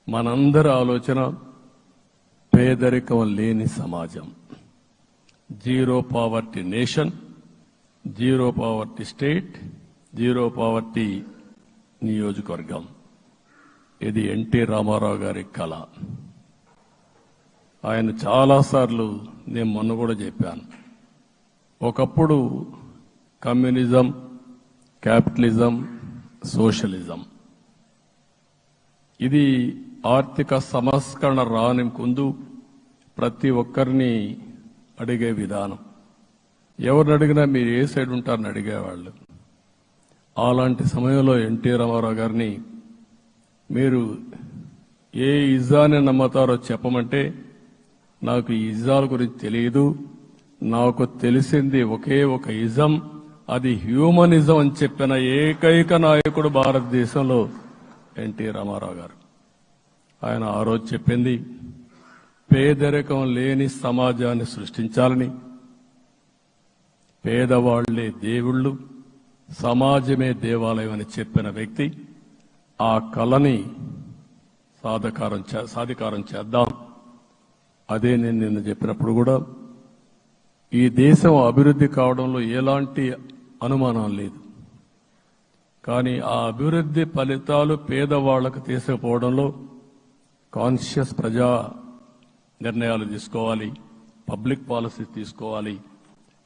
మనందరి ఆలోచన పేదరికం లేని సమాజం, zero poverty nation, zero poverty state, zero poverty నియోజకవర్గం. ఇది ఎన్టీ రామారావు గారి కళ. ఆయన చాలాసార్లు నేను మొన్న కూడా చెప్పాను, ఒకప్పుడు కమ్యూనిజం, క్యాపిటలిజం, సోషలిజం ఇది ఆర్థిక సంస్కరణ రాని ముందు ప్రతి ఒక్కరిని అడిగే విధానం. ఎవరిని అడిగినా మీరు ఏ సైడ్ ఉంటారని అడిగేవాళ్ళు. అలాంటి సమయంలో ఎన్టీ రామారావు గారిని మీరు ఏ ఇజాన్ని నమ్ముతారో చెప్పమంటే నాకు ఈ ఇజాల గురించి తెలియదు, నాకు తెలిసింది ఒకే ఒక ఇజం, అది హ్యూమనిజం అని చెప్పిన ఏకైక నాయకుడు భారతదేశంలో ఎన్టీ రామారావు గారు. ఆయన ఆ రోజు చెప్పింది పేదరికం లేని సమాజాన్ని సృష్టించాలని, పేదవాళ్లే దేవుళ్ళు, సమాజమే దేవాలయం అని చెప్పిన వ్యక్తి. ఆ కళని సాధికారం చేద్దాం. అదే నేను నిన్న చెప్పినప్పుడు కూడా ఈ దేశం అభివృద్ధి కావడంలో ఎలాంటి అనుమానం లేదు. కానీ ఆ అభివృద్ధి ఫలితాలు పేదవాళ్లకు తీసుకుపోవడంలో కాన్షియస్ ప్రజా నిర్ణయాలు తీసుకోవాలి, పబ్లిక్ పాలసీ తీసుకోవాలి.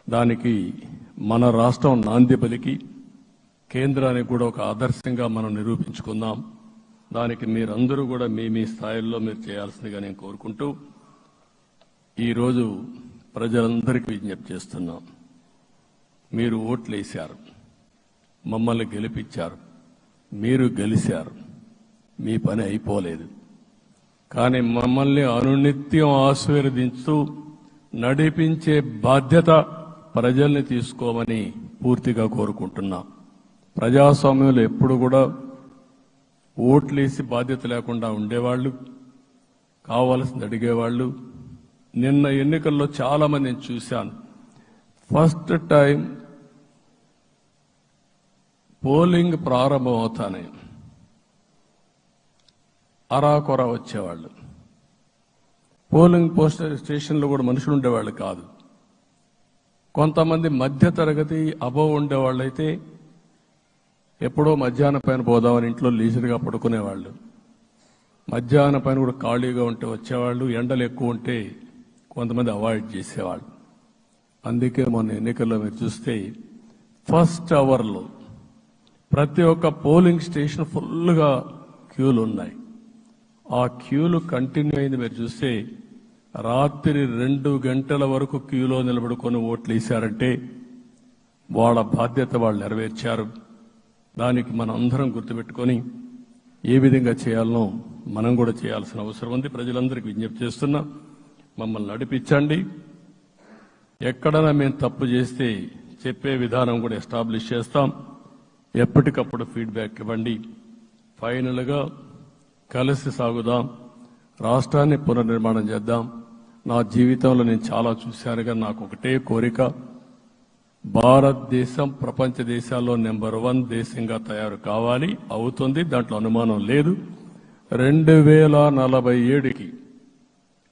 దానికి మన రాష్ట్రం నాంది పలికి కేంద్రానికి కూడా ఒక ఆదర్శంగా మనం నిరూపించుకుందాం. దానికి మీరందరూ కూడా మీ మీ స్థాయిల్లో మీరు చేయాల్సిందిగా నేను కోరుకుంటూ ఈరోజు ప్రజలందరికీ విజ్ఞప్తి చేస్తున్నాం. మీరు ఓట్లు వేశారు, మమ్మల్ని గెలిపించారు, మీరు గెలిచారు, మీ పని అయిపోలేదు. కానీ మమ్మల్ని అనునిత్యం ఆశీర్వదించుతూ నడిపించే బాధ్యత ప్రజల్ని తీసుకోమని పూర్తిగా కోరుకుంటున్నాం. ప్రజాస్వామ్యంలో ఎప్పుడు కూడా ఓట్లేసి బాధ్యత లేకుండా ఉండేవాళ్ళు, కావాల్సింది అడిగేవాళ్ళు. నిన్న ఎన్నికల్లో చాలా మందిని చూశాను. ఫస్ట్ టైం పోలింగ్ ప్రారంభం అవుతానే అరాకొర వచ్చేవాళ్ళు. పోలింగ్ పోస్ట్ స్టేషన్లో కూడా మనుషులు ఉండేవాళ్ళు కాదు. కొంతమంది మధ్య తరగతి అబోవ్ ఉండేవాళ్ళైతే ఎప్పుడో మధ్యాహ్నం పైన పోదామని ఇంట్లో లీజర్గా పడుకునేవాళ్ళు. మధ్యాహ్నం పైన కూడా ఖాళీగా ఉంటే వచ్చేవాళ్ళు. ఎండలు ఎక్కువ ఉంటే కొంతమంది అవాయిడ్ చేసేవాళ్ళు. అందుకే మొన్న ఎన్నికల్లో మీరు చూస్తే ఫస్ట్ అవర్లో ప్రతి ఒక్క పోలింగ్ స్టేషన్ ఫుల్గా క్యూలు ఉన్నాయి. ఆ క్యూలు కంటిన్యూ అయింది. మీరు చూస్తే రాత్రి 2 గంటల వరకు క్యూలో నిలబడుకొని ఓట్లు వేశారంటే వాళ్ళ బాధ్యత వాళ్ళు నెరవేర్చారు. దానికి మనం అందరం గుర్తుపెట్టుకొని ఏ విధంగా చేయాలనో మనం కూడా చేయాల్సిన అవసరం ఉంది. ప్రజలందరికీ విజ్ఞప్తి చేస్తున్నా, మమ్మల్ని నడిపించండి. ఎక్కడైనా మేము తప్పు చేస్తే చెప్పే విధానం కూడా ఎస్టాబ్లిష్ చేస్తాం. ఎప్పటికప్పుడు ఫీడ్బ్యాక్ ఇవ్వండి. ఫైనల్గా కలిసి సాగుదాం, రాష్ట్రాన్ని పునర్నిర్మాణం చేద్దాం. నా జీవితంలో నేను చాలా చూశానుగా నాకు ఒకటే కోరిక, భారతదేశం ప్రపంచ దేశాల్లో నెంబర్ 1 దేశంగా తయారు కావాలి. అవుతుంది, దాంట్లో అనుమానం లేదు. 2047కి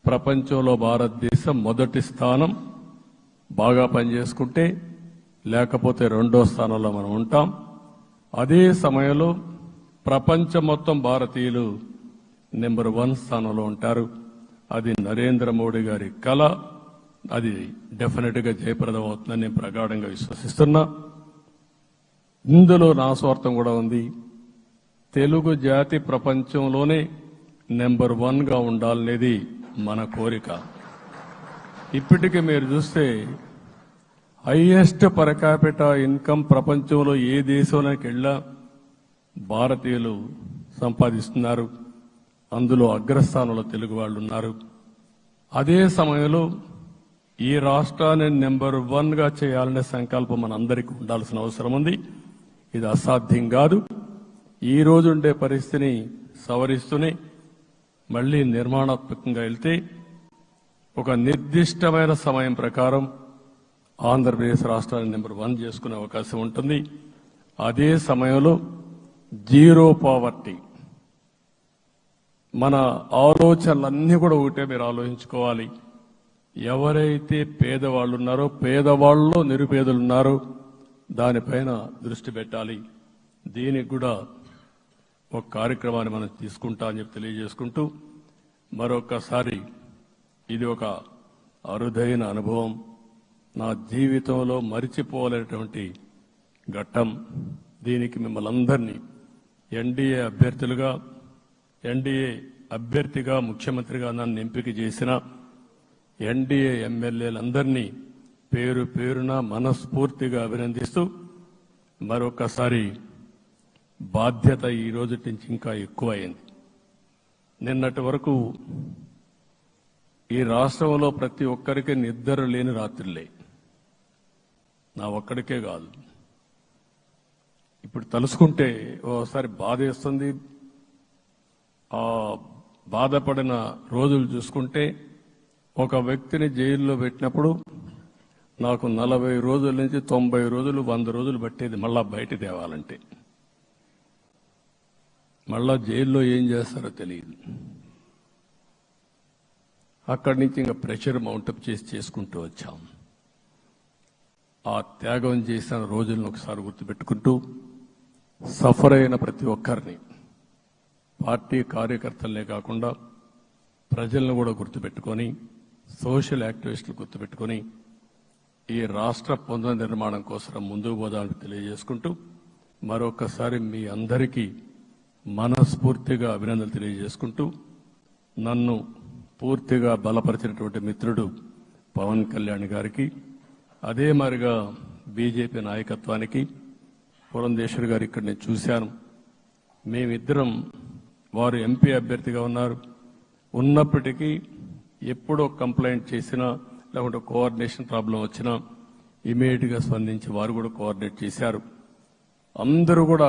ప్రపంచంలో భారతదేశం మొదటి స్థానం. బాగా పనిచేసుకుంటే, లేకపోతే 2వ స్థానంలో మనం ఉంటాం. అదే సమయంలో ప్రపంచం మొత్తం భారతీయులు నెంబర్ 1 స్థానంలో ఉంటారు. అది నరేంద్ర మోడీ గారి కళ. అది డెఫినెట్ గా జయప్రదం అవుతుందని నేను ప్రగాఢంగా విశ్వసిస్తున్నా. ఇందులో నా స్వార్థం కూడా ఉంది. తెలుగు జాతి ప్రపంచంలోనే నెంబర్ 1గా ఉండాలనేది మన కోరిక. ఇప్పటికీ మీరు చూస్తే హైయెస్ట్ పర్ క్యాపిటా ఇన్కమ్ ప్రపంచంలో ఏ దేశంలోకి వెళ్ళా భారతీయులు సంపాదిస్తున్నారు. అందులో అగ్రస్థానంలో తెలుగు వాళ్ళు ఉన్నారు. అదే సమయంలో ఈ రాష్ట్రాన్ని నెంబర్ 1గా చేయాలనే సంకల్పం మనందరికీ ఉండాల్సిన అవసరం ఉంది. ఇది అసాధ్యం కాదు. ఈ రోజు ఉండే పరిస్థితిని సవరిస్తూనే మళ్లీ నిర్మాణాత్మకంగా వెళ్తే ఒక నిర్దిష్టమైన సమయం ప్రకారం ఆంధ్రప్రదేశ్ రాష్ట్రాన్ని నెంబర్ 1 చేసుకునే అవకాశం ఉంటుంది. అదే సమయంలో జీరో పావర్టీ. మన ఆలోచనలన్నీ కూడా ఒకటే మీరు ఆలోచించుకోవాలి. ఎవరైతే పేదవాళ్ళు ఉన్నారో, పేదవాళ్ళలో నిరుపేదలు ఉన్నారో దానిపైన దృష్టి పెట్టాలి. దీనికి కూడా ఒక కార్యక్రమాన్ని మనం తీసుకుంటా అని చెప్పి తెలియజేసుకుంటూ మరొకసారి ఇది ఒక అరుదైన అనుభవం. నా జీవితంలో మరిచిపోలేనటువంటి ఘట్టం. దీనికి మిమ్మల్ని అందరినీ ఎన్డీఏ అభ్యర్థిగా ముఖ్యమంత్రిగా నన్ను ఎంపిక చేసిన ఎన్డీఏ ఎమ్మెల్యేలందరినీ పేరు పేరున మనస్ఫూర్తిగా అభినందిస్తూ మరొకసారి బాధ్యత ఈ రోజు నుంచి ఇంకా ఎక్కువైంది. నిన్నటి వరకు ఈ రాష్ట్రంలో ప్రతి ఒక్కరికి నిద్ర లేని రాత్రులే. నా ఒక్కడికే కాదు. ఇప్పుడు తలుసుకుంటే ఓసారి బాధేస్తుంది. ఆ బాధపడిన రోజులు చూసుకుంటే ఒక వ్యక్తిని జైల్లో పెట్టినప్పుడు నాకు 40 రోజుల నుంచి 90 రోజులు 100 రోజులు పట్టేది మళ్ళా బయట తేవాలంటే. మళ్ళా జైల్లో ఏం చేస్తారో తెలియదు. అక్కడి నుంచి ఇంకా ప్రెషర్ మౌంటప్ చేసుకుంటూ వచ్చాం. ఆ త్యాగం చేసిన రోజులను ఒకసారి గుర్తుపెట్టుకుంటూ సఫర్ అయిన ప్రతి ఒక్కరిని, పార్టీ కార్యకర్తలనే కాకుండా ప్రజలను కూడా గుర్తుపెట్టుకొని సోషల్ యాక్టివిస్టులు గుర్తుపెట్టుకొని ఈ రాష్ట్ర పునర్నిర్మాణం కోసం ముందుకు పోదామని తెలియజేసుకుంటూ మరొకసారి మీ అందరికీ మనస్ఫూర్తిగా అభినందనలు తెలియజేసుకుంటూ నన్ను పూర్తిగా బలపరిచినటువంటి మిత్రుడు పవన్ కళ్యాణ్ గారికి అదే మాదిరిగా బీజేపీ నాయకత్వానికి పురంధేశ్వరి గారు ఇక్కడ నేను చూశాను. మేమిద్దరం వారు ఎంపీ అభ్యర్థిగా ఉన్నప్పటికీ ఎప్పుడో కంప్లైంట్ చేసినా లేకుంటే కోఆర్డినేషన్ ప్రాబ్లం వచ్చినా ఇమీడియట్ గా స్పందించి వారు కూడా కోఆర్డినేట్ చేశారు. అందరూ కూడా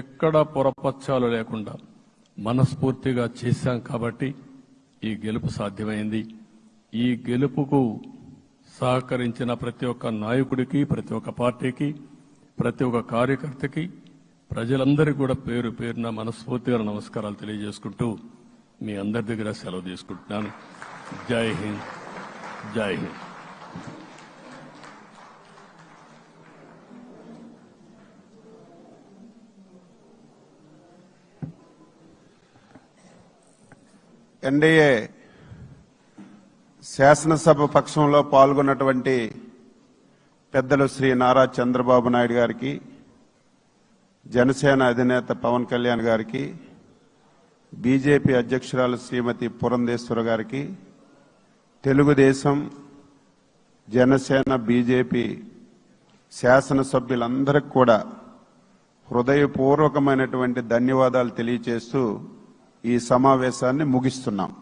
ఎక్కడా పొరపచ్చాలు లేకుండా మనస్ఫూర్తిగా చేశాం కాబట్టి ఈ గెలుపు సాధ్యమైంది. ఈ గెలుపుకు సహకరించిన ప్రతి ఒక్క నాయకుడికి, ప్రతి ఒక్క పార్టీకి, ప్రతి ఒక్క కార్యకర్తకి, ప్రజలందరికీ కూడా పేరు పేరున మనస్ఫూర్తిగా నమస్కారాలు తెలియజేసుకుంటూ మీ అందరి దగ్గర సెలవు తీసుకుంటున్నాను. జై హింద్, జై హింద్. ఎన్డీఏ శాసనసభ పక్షంలో పాల్గొన్నటువంటి పెద్దలు శ్రీ నారా చంద్రబాబు నాయుడు గారికి, జనసేన అధినేత పవన్ కళ్యాణ్ గారికి, బీజేపీ అధ్యక్షురాలు శ్రీమతి పురంధేశ్వరి గారికి, తెలుగుదేశం, జనసేన, బీజేపీ శాసనసభ్యులందరికీ కూడా హృదయపూర్వకమైనటువంటి ధన్యవాదాలు తెలియజేస్తూ ఈ సమావేశాన్ని ముగిస్తున్నాం.